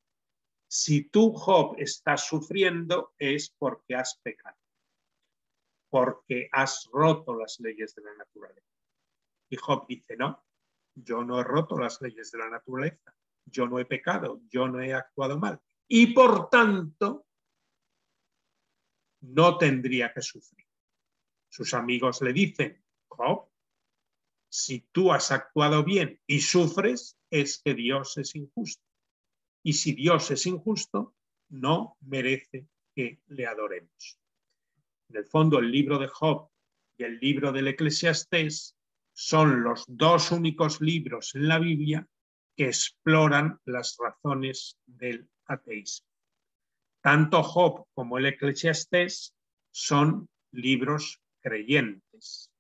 si tú, Job, estás sufriendo es porque has pecado, porque has roto las leyes de la naturaleza. Y Job dice, no, yo no he roto las leyes de la naturaleza, yo no he pecado, yo no he actuado mal. Y por tanto, no tendría que sufrir. Sus amigos le dicen, Job, si tú has actuado bien y sufres, es que Dios es injusto. Y si Dios es injusto, no merece que le adoremos. En el fondo, el libro de Job y el libro del Eclesiastés son los dos únicos libros en la Biblia que exploran las razones del ateísmo. Tanto Job como el Eclesiastés son libros creyentes,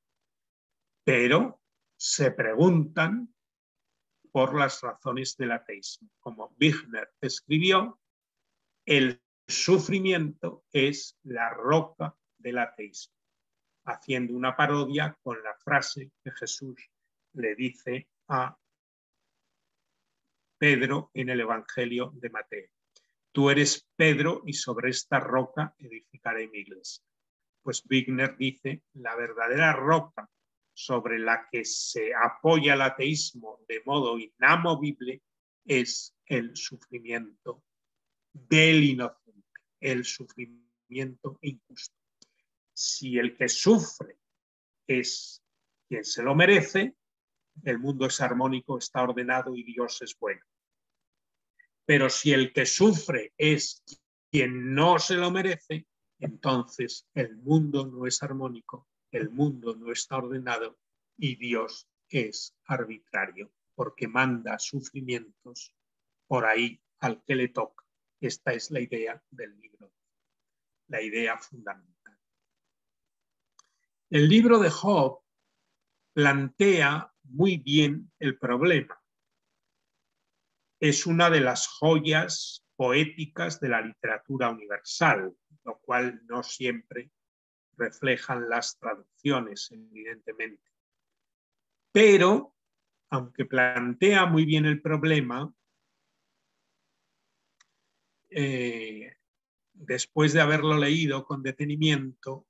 pero se preguntan por las razones del ateísmo. Como Wigner escribió, el sufrimiento es la roca del ateísmo, haciendo una parodia con la frase que Jesús le dice a Pedro en el Evangelio de Mateo: tú eres Pedro y sobre esta roca edificaré mi iglesia. Pues Wigner dice, la verdadera roca sobre la que se apoya el ateísmo de modo inamovible es el sufrimiento del inocente, el sufrimiento injusto. Si el que sufre es quien se lo merece, el mundo es armónico, está ordenado y Dios es bueno. Pero si el que sufre es quien no se lo merece, entonces el mundo no es armónico, el mundo no está ordenado y Dios es arbitrario, porque manda sufrimientos por ahí al que le toca. Esta es la idea del libro, la idea fundamental. El libro de Job plantea muy bien el problema. Es una de las joyas poéticas de la literatura universal, lo cual no siempre reflejan las traducciones, evidentemente. Pero, aunque plantea muy bien el problema, después de haberlo leído con detenimiento,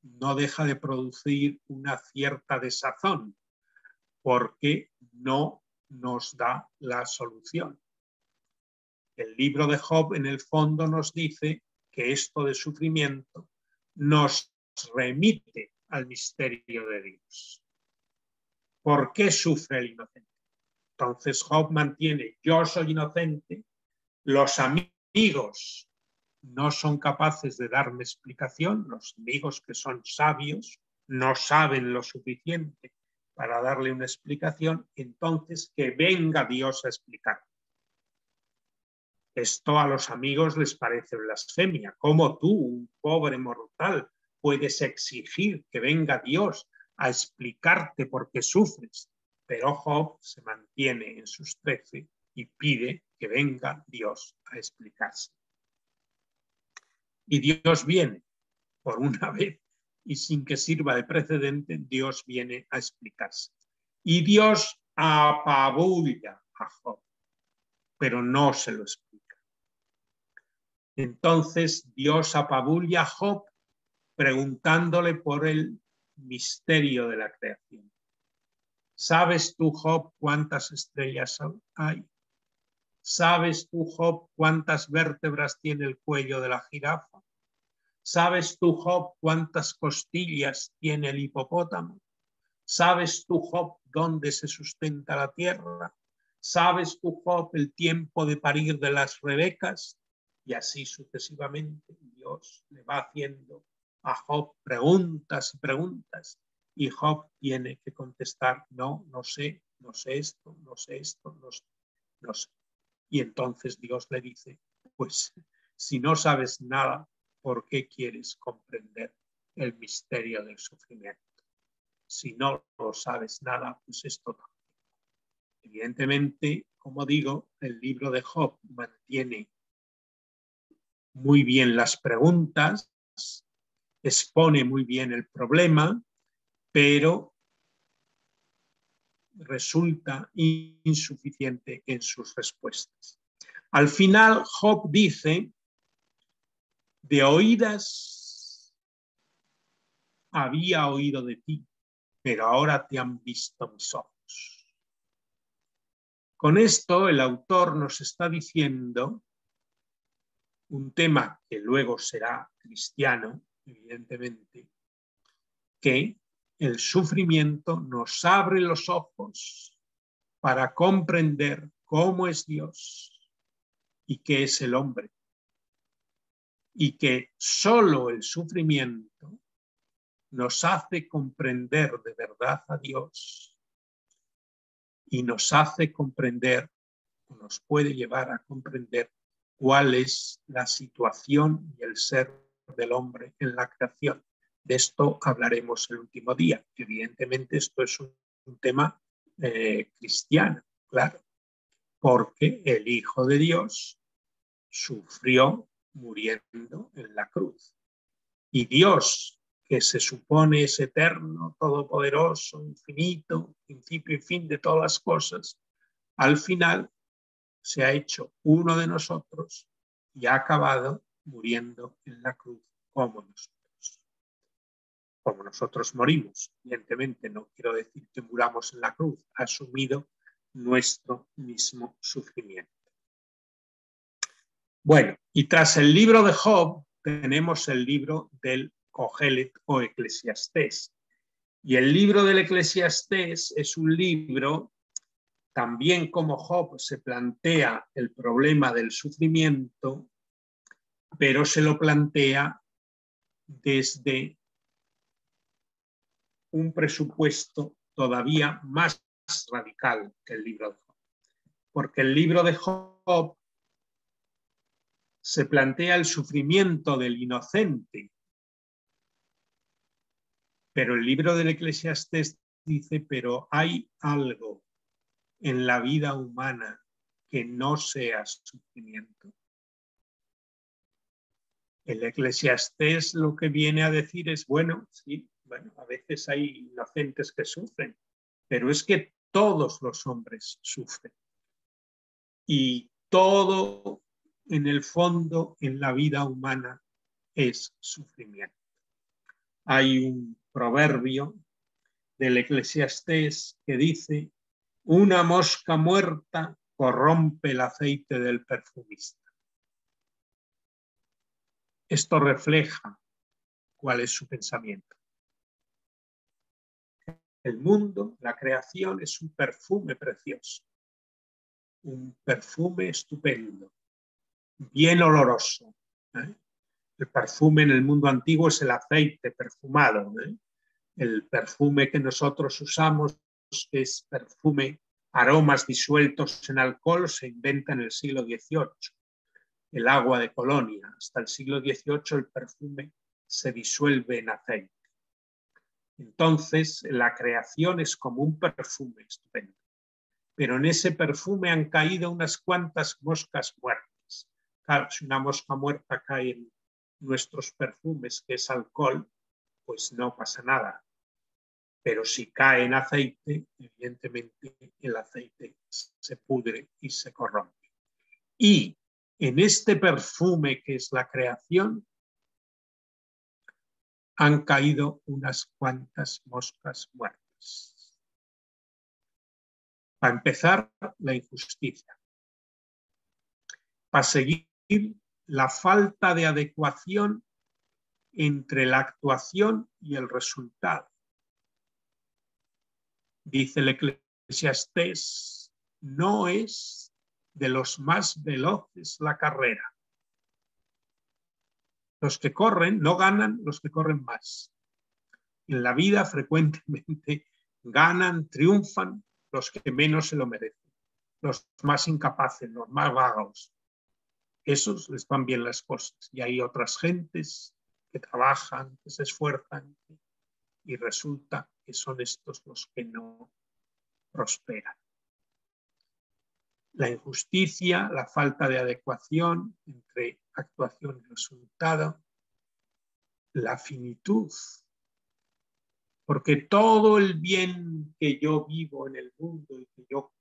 no deja de producir una cierta desazón, porque no nos da la solución. El libro de Job, en el fondo, nos dice que esto de sufrimiento nos remite al misterio de Dios. ¿Por qué sufre el inocente? Entonces Job mantiene, yo soy inocente, los amigos no son capaces de darme explicación, los amigos que son sabios no saben lo suficiente para darle una explicación, entonces que venga Dios a explicar. Esto a los amigos les parece blasfemia. ¿Cómo tú, un pobre mortal, puedes exigir que venga Dios a explicarte por qué sufres? Pero Job se mantiene en sus 13 y pide que venga Dios a explicarse. Y Dios viene, por una vez, y sin que sirva de precedente, Dios viene a explicarse. Y Dios apabulla a Job, pero no se lo explica. Entonces Dios apabulla a Job preguntándole por el misterio de la creación. ¿Sabes tú, Job, cuántas estrellas hay? ¿Sabes tú, Job, cuántas vértebras tiene el cuello de la jirafa? ¿Sabes tú, Job, cuántas costillas tiene el hipopótamo? ¿Sabes tú, Job, dónde se sustenta la tierra? ¿Sabes tú, Job, el tiempo de parir de las rebecas? Y así sucesivamente Dios le va haciendo a Job preguntas y preguntas. Y Job tiene que contestar, no sé esto, no sé esto, no sé. Y entonces Dios le dice, pues si no sabes nada, ¿por qué quieres comprender el misterio del sufrimiento? Si no lo sabes nada, pues es total. Evidentemente, como digo, el libro de Job mantiene muy bien las preguntas, expone muy bien el problema, pero resulta insuficiente en sus respuestas. Al final, Job dice, de oídas había oído de ti, pero ahora te han visto mis ojos. Con esto, el autor nos está diciendo un tema que luego será cristiano, evidentemente, que el sufrimiento nos abre los ojos para comprender cómo es Dios y qué es el hombre. Y que solo el sufrimiento nos hace comprender de verdad a Dios y nos hace comprender, o nos puede llevar a comprender cuál es la situación y el ser del hombre en la creación. De esto hablaremos el último día. Evidentemente esto es un tema cristiano, claro, porque el Hijo de Dios sufrió muriendo en la cruz. Y Dios, que se supone es eterno, todopoderoso, infinito, principio y fin de todas las cosas, al final se ha hecho uno de nosotros y ha acabado muriendo en la cruz como nosotros. Como nosotros morimos, evidentemente no quiero decir que muramos en la cruz, ha asumido nuestro mismo sufrimiento. Bueno, y tras el libro de Job tenemos el libro del Cogelet o Eclesiastés. Y el libro del Eclesiastés es un libro, también como Job se plantea el problema del sufrimiento, pero se lo plantea desde un presupuesto todavía más radical que el libro de Job. Porque el libro de Job se plantea el sufrimiento del inocente, pero el libro del Eclesiastés dice, pero hay algo en la vida humana que no sea sufrimiento. El Eclesiastés lo que viene a decir es, bueno, sí, bueno, a veces hay inocentes que sufren, pero es que todos los hombres sufren. Y todo, en el fondo, en la vida humana es sufrimiento. Hay un proverbio del Eclesiastés que dice, una mosca muerta corrompe el aceite del perfumista. Esto refleja cuál es su pensamiento. El mundo, la creación, es un perfume precioso, un perfume estupendo, bien oloroso. El perfume en el mundo antiguo es el aceite perfumado. El perfume que nosotros usamos, que es perfume, aromas disueltos en alcohol, se inventa en el siglo XVIII. El agua de Colonia. Hasta el siglo XVIII el perfume se disuelve en aceite. Entonces, la creación es como un perfume estupendo. Pero en ese perfume han caído unas cuantas moscas muertas. Claro, si una mosca muerta cae en nuestros perfumes, que es alcohol, pues no pasa nada. Pero si cae en aceite, evidentemente el aceite se pudre y se corrompe. Y en este perfume que es la creación, han caído unas cuantas moscas muertas. Para empezar, la injusticia. Para seguir, la falta de adecuación entre la actuación y el resultado. Dice el Eclesiastés, no es de los más veloces la carrera. Los que corren no ganan, los que corren más. En la vida frecuentemente ganan, triunfan los que menos se lo merecen, los más incapaces, los más vagos. Esos les van bien las cosas. Y hay otras gentes que trabajan, que se esfuerzan y resulta que son estos los que no prosperan. La injusticia, la falta de adecuación entre actuación y resultado, la finitud, porque todo el bien que yo vivo en el mundo y que yo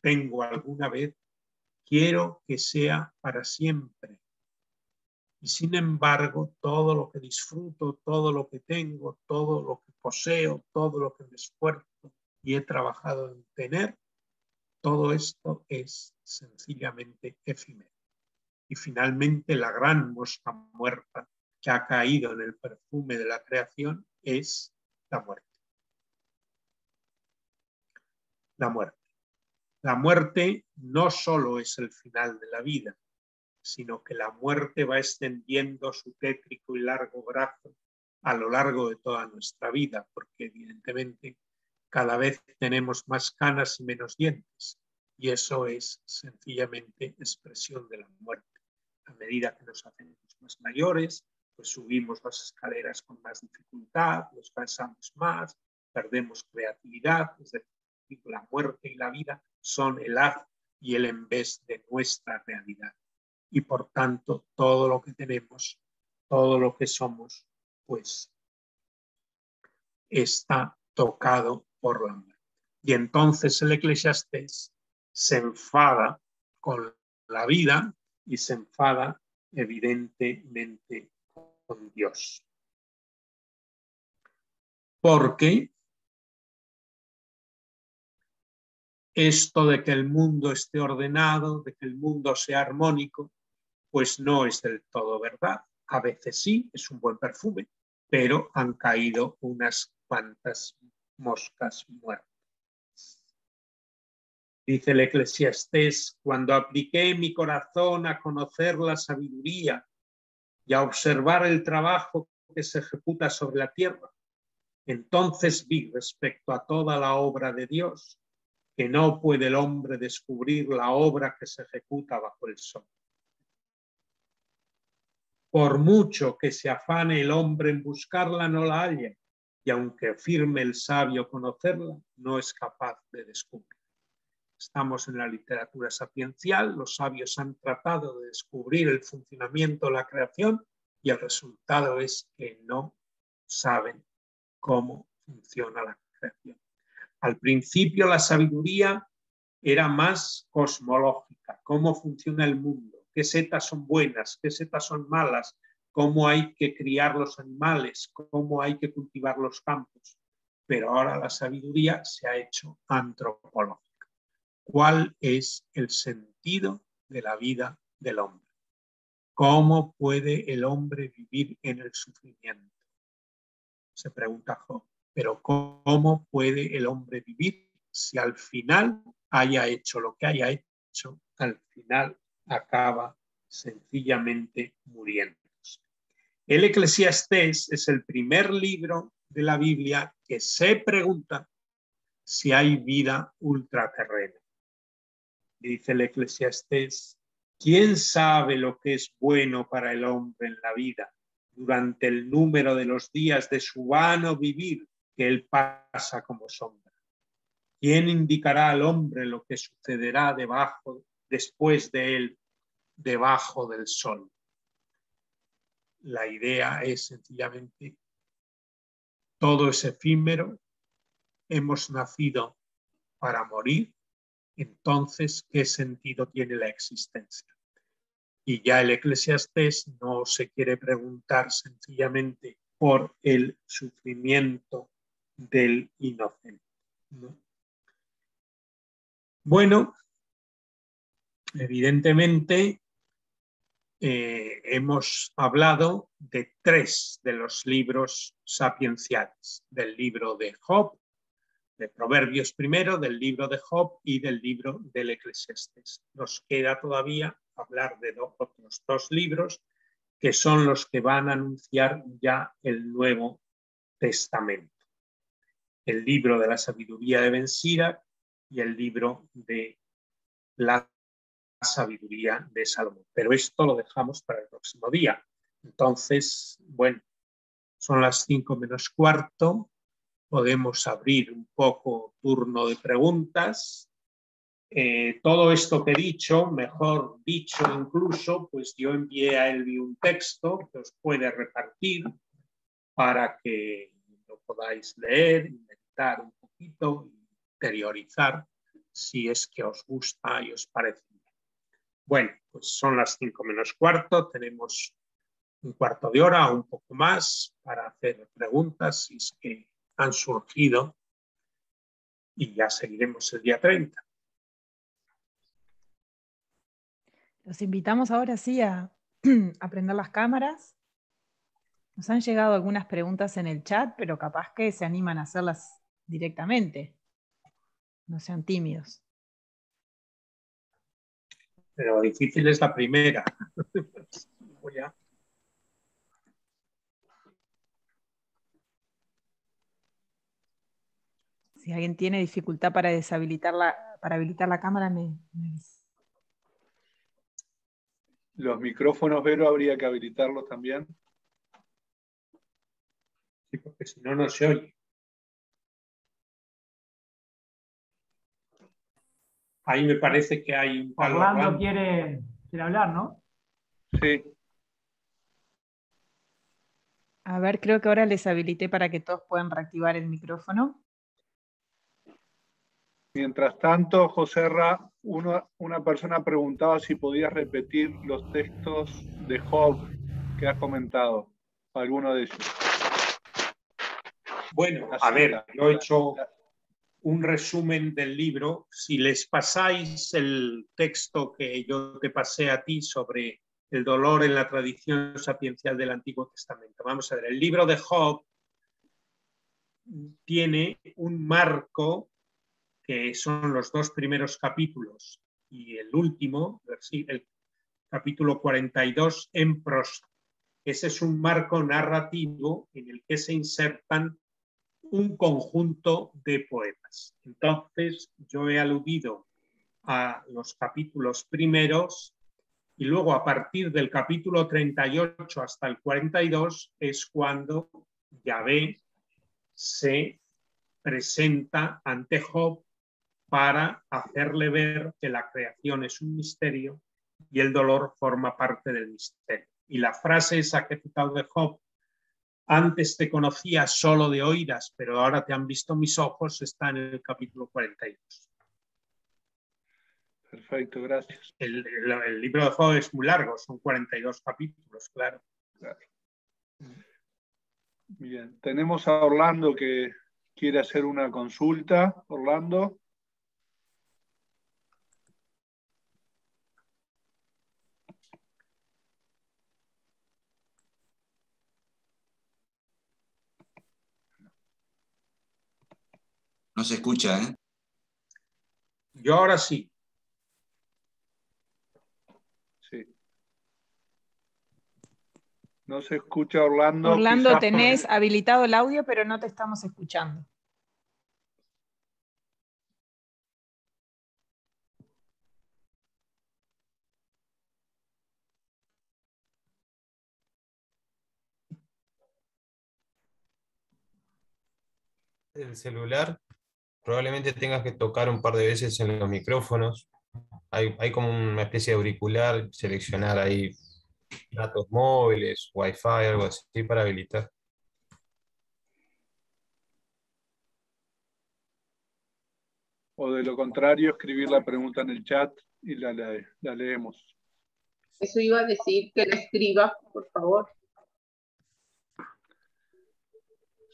tengo alguna vez, quiero que sea para siempre. Y sin embargo, todo lo que disfruto, todo lo que tengo, todo lo que poseo, todo lo que me esfuerzo y he trabajado en tener, todo esto es sencillamente efímero. Y finalmente la gran mosca muerta que ha caído en el perfume de la creación es la muerte. La muerte. La muerte no solo es el final de la vida, sino que la muerte va extendiendo su tétrico y largo brazo a lo largo de toda nuestra vida, porque evidentemente cada vez tenemos más canas y menos dientes, y eso es sencillamente expresión de la muerte. A medida que nos hacemos más mayores, pues subimos las escaleras con más dificultad, nos cansamos más, perdemos creatividad, es decir, la muerte y la vida son el haz y el en vez de nuestra realidad. Y por tanto, todo lo que tenemos, todo lo que somos, pues está tocado por la muerte. Y entonces el Eclesiastés se enfada con la vida y se enfada evidentemente con Dios. Porque esto de que el mundo esté ordenado, de que el mundo sea armónico, pues no es del todo verdad. A veces sí, es un buen perfume, pero han caído unas cuantas moscas muertas. Dice el Eclesiastés, cuando apliqué mi corazón a conocer la sabiduría y a observar el trabajo que se ejecuta sobre la tierra, entonces vi respecto a toda la obra de Dios que no puede el hombre descubrir la obra que se ejecuta bajo el sol. Por mucho que se afane el hombre en buscarla, no la halla, y aunque firme el sabio conocerla, no es capaz de descubrir. Estamos en la literatura sapiencial, los sabios han tratado de descubrir el funcionamiento de la creación y el resultado es que no saben cómo funciona la creación. Al principio la sabiduría era más cosmológica, cómo funciona el mundo, qué setas son buenas, qué setas son malas, cómo hay que criar los animales, cómo hay que cultivar los campos. Pero ahora la sabiduría se ha hecho antropológica. ¿Cuál es el sentido de la vida del hombre? ¿Cómo puede el hombre vivir en el sufrimiento? Se pregunta Job. Pero ¿cómo puede el hombre vivir si al final haya hecho lo que haya hecho? Al final acaba sencillamente muriéndose. El Eclesiastés es el primer libro de la Biblia que se pregunta si hay vida ultraterrena. Dice el Eclesiastés, ¿quién sabe lo que es bueno para el hombre en la vida durante el número de los días de su vano vivir que él pasa como sombra? ¿Quién indicará al hombre lo que sucederá después de él, debajo del sol? La idea es sencillamente, todo es efímero, hemos nacido para morir, entonces, ¿qué sentido tiene la existencia? Y ya el Eclesiastés no se quiere preguntar sencillamente por el sufrimiento del inocente, ¿no? Bueno, evidentemente hemos hablado de 3 de los libros sapienciales, del libro de Job, de Proverbios primero, del libro de Job y del libro del Eclesiastés. Nos queda todavía hablar de otros 2 libros que son los que van a anunciar ya el Nuevo Testamento. El libro de la sabiduría de Ben Sira y el libro de la sabiduría de Salomón. Pero esto lo dejamos para el próximo día. Entonces, bueno, son las 5 menos cuarto. Podemos abrir un poco turno de preguntas. Todo esto que he dicho, mejor dicho incluso, pues yo envié a Elvi un texto que os puede repartir para que lo podáis leer, inventar un poquito, interiorizar, si es que os gusta y os parece bien. Bueno, pues son las 5 menos cuarto, tenemos un cuarto de hora o un poco más para hacer preguntas si es que han surgido y ya seguiremos el día 30. Los invitamos ahora sí a prender las cámaras. Nos han llegado algunas preguntas en el chat, pero capaz que se animan a hacerlas directamente. No sean tímidos. Pero difícil es la primera. Voy a... Si alguien tiene dificultad para habilitar la cámara, me avisa. Los micrófonos, Vero, habría que habilitarlos también. Sí, porque si no, no se oye. Ahí me parece que hay un tal Orlando quiere hablar, ¿no? Sí. A ver, creo que ahora les habilité para que todos puedan reactivar el micrófono. Mientras tanto, Joserra, una persona preguntaba si podías repetir los textos de Job que has comentado, alguno de ellos. Bueno, a ver, yo he hecho un resumen del libro. Si les pasáis el texto que yo te pasé a ti sobre el dolor en la tradición sapiencial del Antiguo Testamento. Vamos a ver, el libro de Job tiene un marco que son los 2 primeros capítulos y el último, el capítulo 42 en prosa. Ese es un marco narrativo en el que se insertan un conjunto de poemas. Entonces, yo he aludido a los capítulos primeros y luego a partir del capítulo 38 hasta el 42 es cuando Yahvé se presenta ante Job para hacerle ver que la creación es un misterio y el dolor forma parte del misterio. Y la frase esa que he citado de Job, antes te conocía solo de oídas, pero ahora te han visto mis ojos, está en el capítulo 42. Perfecto, gracias. El libro de Job es muy largo, son 42 capítulos, claro. Bien, tenemos a Orlando que quiere hacer una consulta. Orlando. No se escucha, ¿eh? Yo ahora sí. Sí. No se escucha, Orlando. Orlando, Quizás tenés habilitado el audio, pero no te estamos escuchando. El celular, probablemente tengas que tocar un par de veces en los micrófonos. Hay como una especie de auricular, seleccionar ahí datos móviles, Wi-Fi, algo así para habilitar. o de lo contrario, escribir la pregunta en el chat y la leemos. Eso iba a decir, que lo escriba, por favor.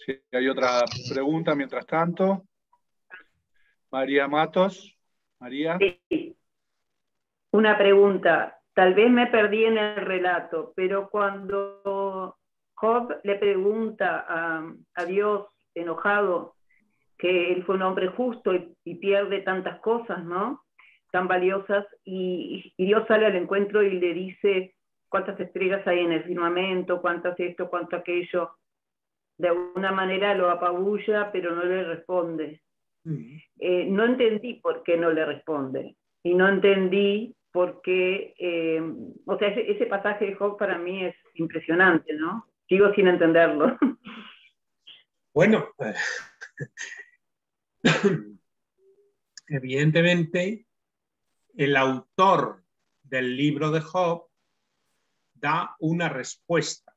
Si hay otra pregunta, mientras tanto. María Matos. María. Sí. Una pregunta. Tal vez me perdí en el relato, pero cuando Job le pregunta a Dios, enojado, que él fue un hombre justo y pierde tantas cosas, ¿no? Tan valiosas, y Dios sale al encuentro y le dice cuántas estrellas hay en el firmamento, cuántas esto, cuánto aquello. De alguna manera lo apabulla, pero no le responde. No entendí por qué no le responde. Y no entendí por qué, o sea, ese pasaje de Job para mí es impresionante, ¿no? Sigo sin entenderlo. Bueno, evidentemente, el autor del libro de Job da una respuesta.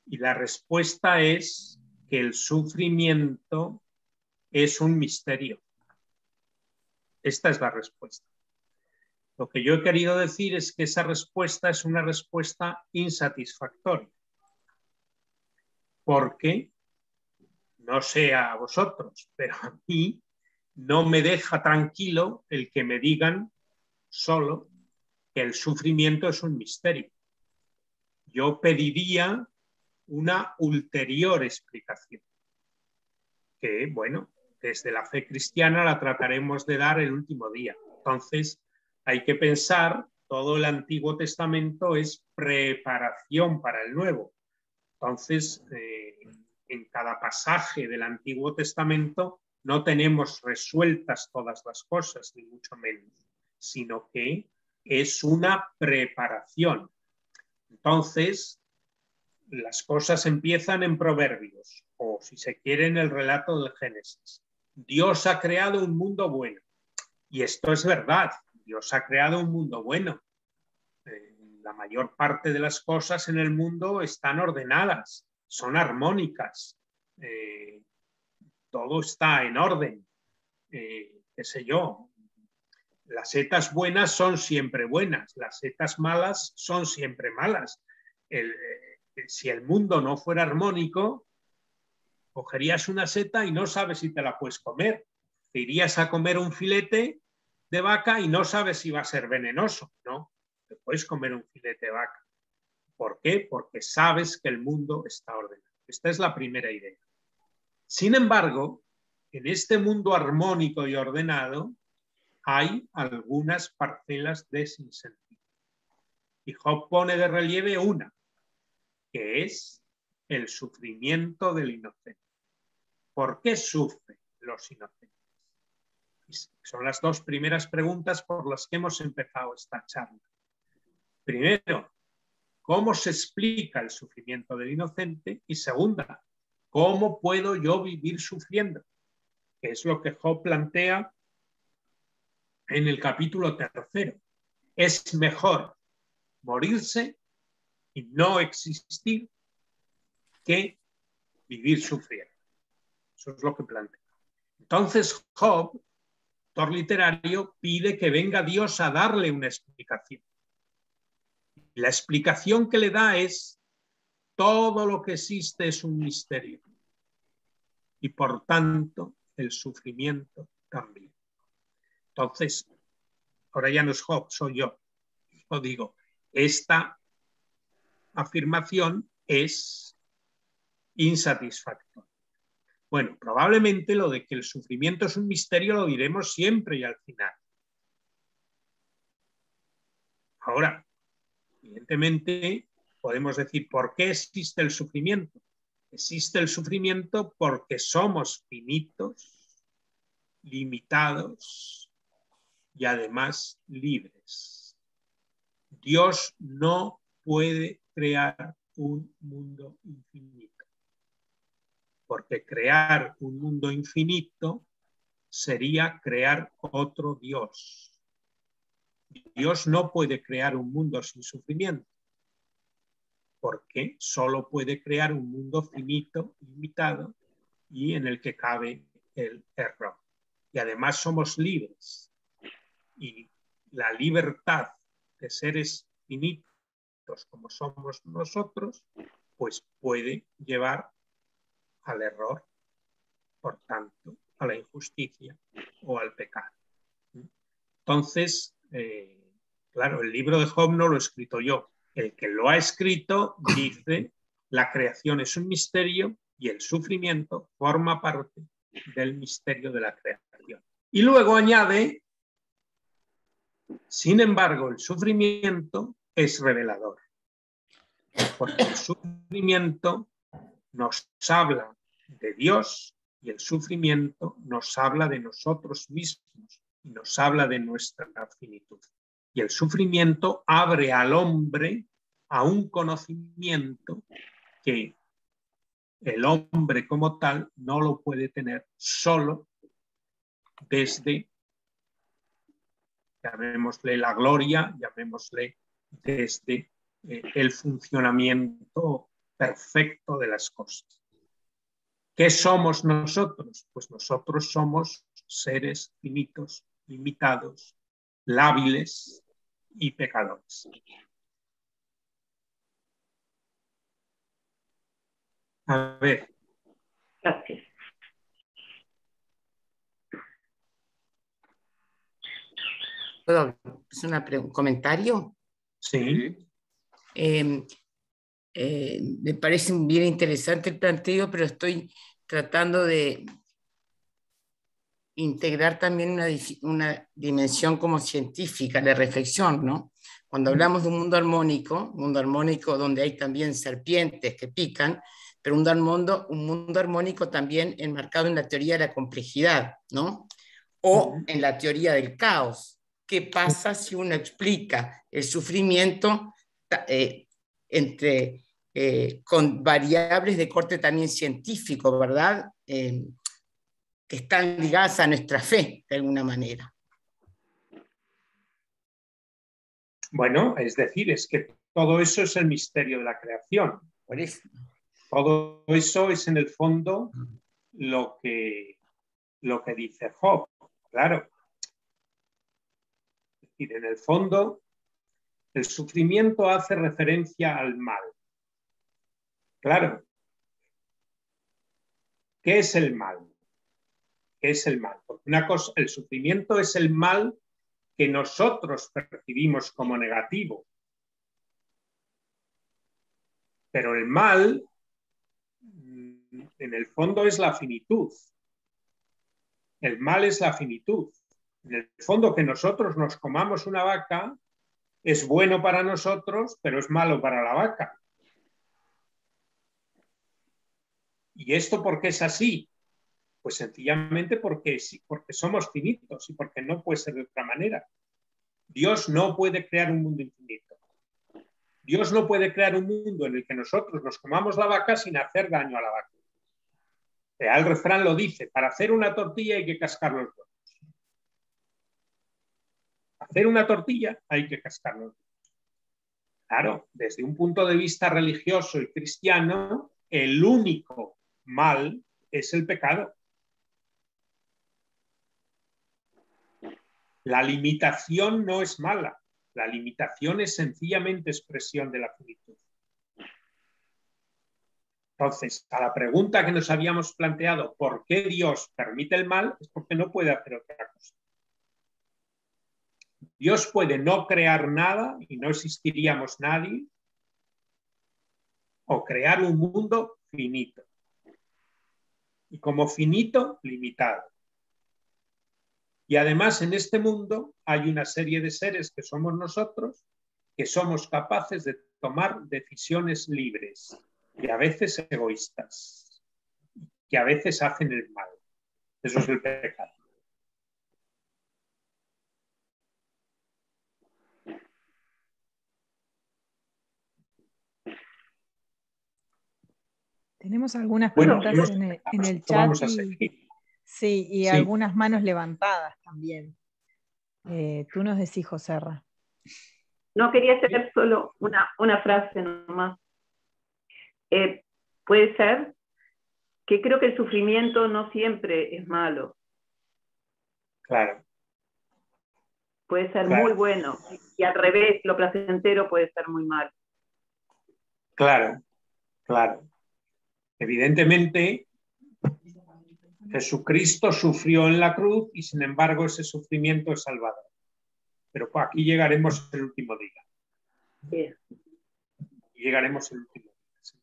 Y la respuesta es que el sufrimiento es un misterio. Esta es la respuesta. Lo que yo he querido decir es que esa respuesta es una respuesta insatisfactoria. Porque, no sé a vosotros, pero a mí no me deja tranquilo el que me digan solo que el sufrimiento es un misterio. Yo pediría una ulterior explicación, que, bueno, desde la fe cristiana la trataremos de dar el último día. Entonces, hay que pensar, todo el Antiguo Testamento es preparación para el Nuevo. Entonces, en cada pasaje del Antiguo Testamento no tenemos resueltas todas las cosas, ni mucho menos, sino que es una preparación. Entonces, las cosas empiezan en Proverbios, o si se quiere en el relato del Génesis. Dios ha creado un mundo bueno. Y esto es verdad, Dios ha creado un mundo bueno. La mayor parte de las cosas en el mundo están ordenadas, son armónicas, todo está en orden, qué sé yo. Las setas buenas son siempre buenas, las setas malas son siempre malas. Si el mundo no fuera armónico, cogerías una seta y no sabes si te la puedes comer. Te irías a comer un filete de vaca y no sabes si va a ser venenoso, ¿no? Te puedes comer un filete de vaca. ¿Por qué? Porque sabes que el mundo está ordenado. Esta es la primera idea. Sin embargo, en este mundo armónico y ordenado hay algunas parcelas de sinsentido. Y Job pone de relieve una, que es el sufrimiento del inocente. ¿Por qué sufren los inocentes? Son las dos primeras preguntas por las que hemos empezado esta charla. Primero, ¿cómo se explica el sufrimiento del inocente? Y segunda, ¿cómo puedo yo vivir sufriendo? Que es lo que Job plantea en el capítulo 3. Es mejor morirse y no existir que vivir sufriendo. Eso es lo que plantea. Entonces Job, autor literario, pide que venga Dios a darle una explicación. La explicación que le da es: todo lo que existe es un misterio y por tanto el sufrimiento también. Entonces, ahora ya no es Job, soy yo. Yo digo, esta afirmación es insatisfactoria. Bueno, probablemente lo de que el sufrimiento es un misterio lo diremos siempre y al final. Ahora, evidentemente, podemos decir, ¿por qué existe el sufrimiento? Existe el sufrimiento porque somos finitos, limitados y además libres. Dios no puede crear un mundo infinito, porque crear un mundo infinito sería crear otro Dios. Dios no puede crear un mundo sin sufrimiento, porque solo puede crear un mundo finito, limitado y en el que cabe el error. Y además somos libres. Y la libertad de seres finitos como somos nosotros, pues puede llevar al error, por tanto, a la injusticia o al pecado. Entonces, claro, el libro de Job no lo he escrito yo. El que lo ha escrito dice: la creación es un misterio y el sufrimiento forma parte del misterio de la creación. Y luego añade: sin embargo, el sufrimiento es revelador, porque el sufrimiento nos habla de Dios y el sufrimiento nos habla de nosotros mismos y nos habla de nuestra finitud. Y el sufrimiento abre al hombre a un conocimiento que el hombre como tal no lo puede tener solo desde, llamémosle la gloria, llamémosle desde el funcionamiento perfecto de las cosas. ¿Qué somos nosotros? Pues nosotros somos seres finitos, limitados, lábiles y pecadores. A ver. Gracias. ¿Puedo hacer un comentario? Sí. Me parece bien interesante el planteo, pero estoy tratando de integrar también una dimensión como científica de reflexión, ¿no? Cuando hablamos de un mundo armónico donde hay también serpientes que pican, pero un mundo armónico también enmarcado en la teoría de la complejidad, ¿no? O en la teoría del caos. ¿Qué pasa si uno explica el sufrimiento entre con variables de corte también científico, ¿verdad? Que están ligadas a nuestra fe, de alguna manera. Bueno, es decir, es que todo eso es el misterio de la creación. Por eso. Todo eso es en el fondo lo que dice Job, claro. Es decir, en el fondo, el sufrimiento hace referencia al mal. Claro. ¿Qué es el mal? ¿Qué es el mal? Porque una cosa, el sufrimiento es el mal que nosotros percibimos como negativo. Pero el mal, en el fondo, es la finitud. El mal es la finitud. En el fondo, que nosotros nos comamos una vaca es bueno para nosotros, pero es malo para la vaca. ¿Y esto por qué es así? Pues sencillamente porque somos finitos y porque no puede ser de otra manera. Dios no puede crear un mundo infinito. Dios no puede crear un mundo en el que nosotros nos comamos la vaca sin hacer daño a la vaca. El refrán lo dice, para hacer una tortilla hay que cascar los huevos. Para hacer una tortilla hay que cascar los huevos. Claro, desde un punto de vista religioso y cristiano, el único mal es el pecado. La limitación no es mala. La limitación es sencillamente expresión de la finitud. Entonces, a la pregunta que nos habíamos planteado, ¿por qué Dios permite el mal? Es porque no puede hacer otra cosa. Dios puede no crear nada y no existiríamos nadie, o crear un mundo finito. Y como finito, limitado. Y además en este mundo hay una serie de seres que somos nosotros, que somos capaces de tomar decisiones libres y a veces egoístas, que a veces hacen el mal. Eso es el pecado. Tenemos algunas preguntas en el chat. Vamos a seguir. Sí, y algunas manos levantadas también. Tú nos decís, Joserra. No, quería hacer solo una frase nomás. Puede ser que creo que el sufrimiento no siempre es malo. Claro. Puede ser muy bueno. Y al revés, lo placentero puede ser muy malo. Claro, claro. Evidentemente, Jesucristo sufrió en la cruz y sin embargo ese sufrimiento es salvador. Pero aquí llegaremos el último día. Bien. Llegaremos el último día. Sí.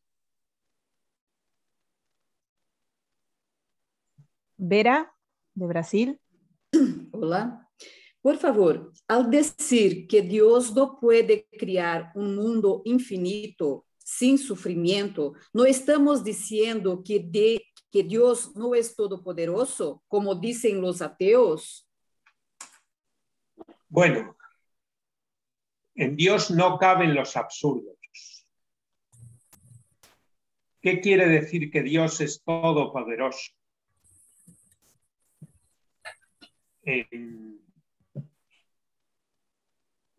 Vera, de Brasil. Hola. Por favor, al decir que Dios no puede crear un mundo infinito sin sufrimiento, ¿no estamos diciendo que Dios no es todopoderoso, como dicen los ateos? Bueno, en Dios no caben los absurdos. ¿Qué quiere decir que Dios es todopoderoso?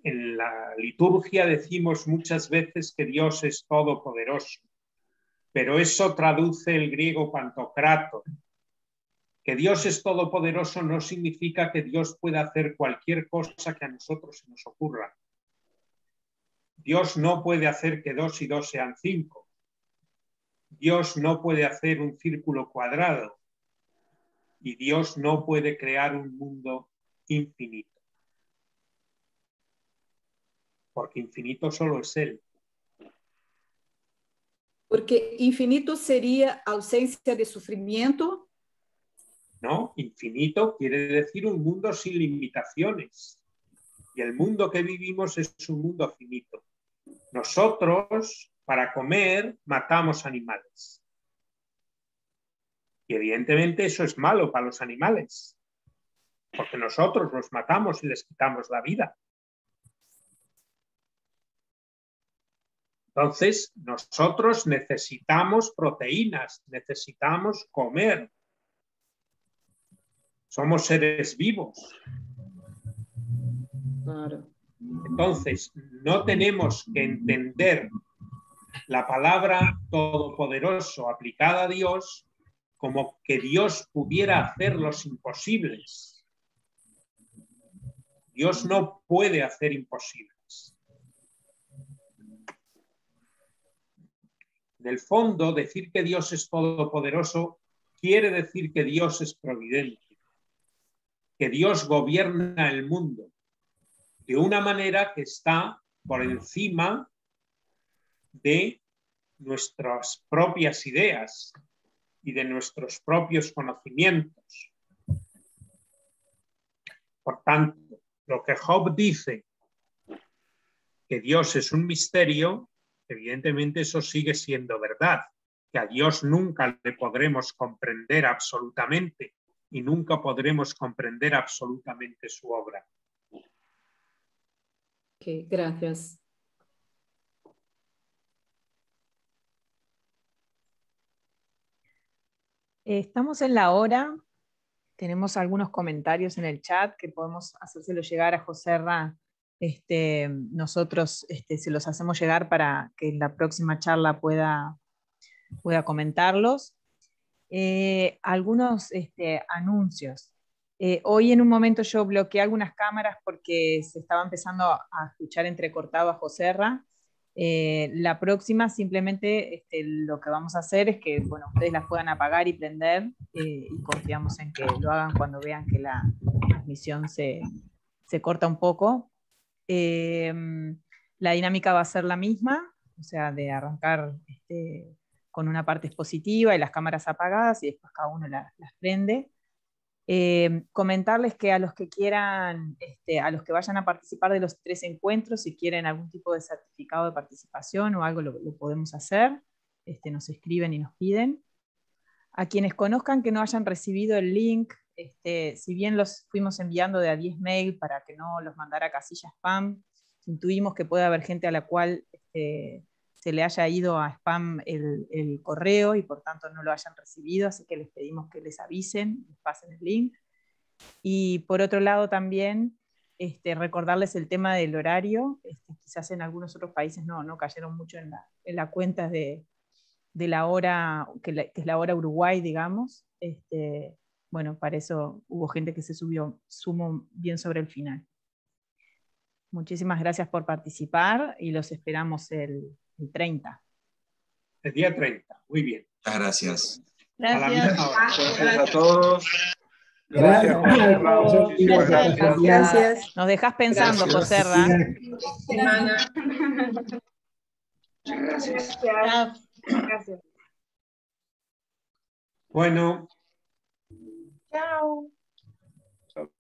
En la liturgia decimos muchas veces que Dios es todopoderoso, pero eso traduce el griego pantocrator. Que Dios es todopoderoso no significa que Dios pueda hacer cualquier cosa que a nosotros se nos ocurra. Dios no puede hacer que 2 y 2 sean 5. Dios no puede hacer un círculo cuadrado. Y Dios no puede crear un mundo infinito. Porque infinito solo es Él. Porque infinito sería ausencia de sufrimiento. No, infinito quiere decir un mundo sin limitaciones. Y el mundo que vivimos es un mundo finito. Nosotros, para comer, matamos animales. Y evidentemente eso es malo para los animales. Porque nosotros los matamos y les quitamos la vida. Entonces, nosotros necesitamos proteínas, necesitamos comer. Somos seres vivos. Claro. Entonces, no tenemos que entender la palabra todopoderoso aplicada a Dios como que Dios pudiera hacer los imposibles. Dios no puede hacer imposibles. En el fondo, decir que Dios es todopoderoso quiere decir que Dios es providente, que Dios gobierna el mundo de una manera que está por encima de nuestras propias ideas y de nuestros propios conocimientos. Por tanto, lo que Job dice, que Dios es un misterio, evidentemente eso sigue siendo verdad, que a Dios nunca le podremos comprender absolutamente y nunca podremos comprender absolutamente su obra. Ok, gracias. Estamos en la hora. Tenemos algunos comentarios en el chat que podemos hacérselo llegar a Joserra. Nosotros se los hacemos llegar para que en la próxima charla pueda comentarlos. Algunos anuncios. Hoy en un momento yo bloqueé algunas cámaras porque se estaba empezando a escuchar entrecortado a Joserra. La próxima simplemente lo que vamos a hacer es que ustedes las puedan apagar y prender, y confiamos en que lo hagan cuando vean que la transmisión se corta un poco. La dinámica va a ser la misma, o sea, de arrancar con una parte expositiva y las cámaras apagadas y después cada uno las prende. Comentarles que a los que quieran, a los que vayan a participar de los 3 encuentros, si quieren algún tipo de certificado de participación o algo, lo podemos hacer. Nos escriben y nos piden. A quienes conozcan que no hayan recibido el link, si bien los fuimos enviando de a 10 mail para que no los mandara a casilla spam, intuimos que puede haber gente a la cual se le haya ido a spam el correo y por tanto no lo hayan recibido, así que les pedimos que les avisen, les pasen el link. Y por otro lado también recordarles el tema del horario. Quizás en algunos otros países no cayeron mucho en la cuenta de la hora, que es la hora Uruguay, digamos. Bueno, para eso hubo gente que se sumó bien sobre el final. Muchísimas gracias por participar y los esperamos el 30. El día 30, muy bien. Muchas gracias. Gracias a todos. Gracias. Muchísimas gracias. Nos dejás pensando, Joserra. Gracias. Bueno. Chao.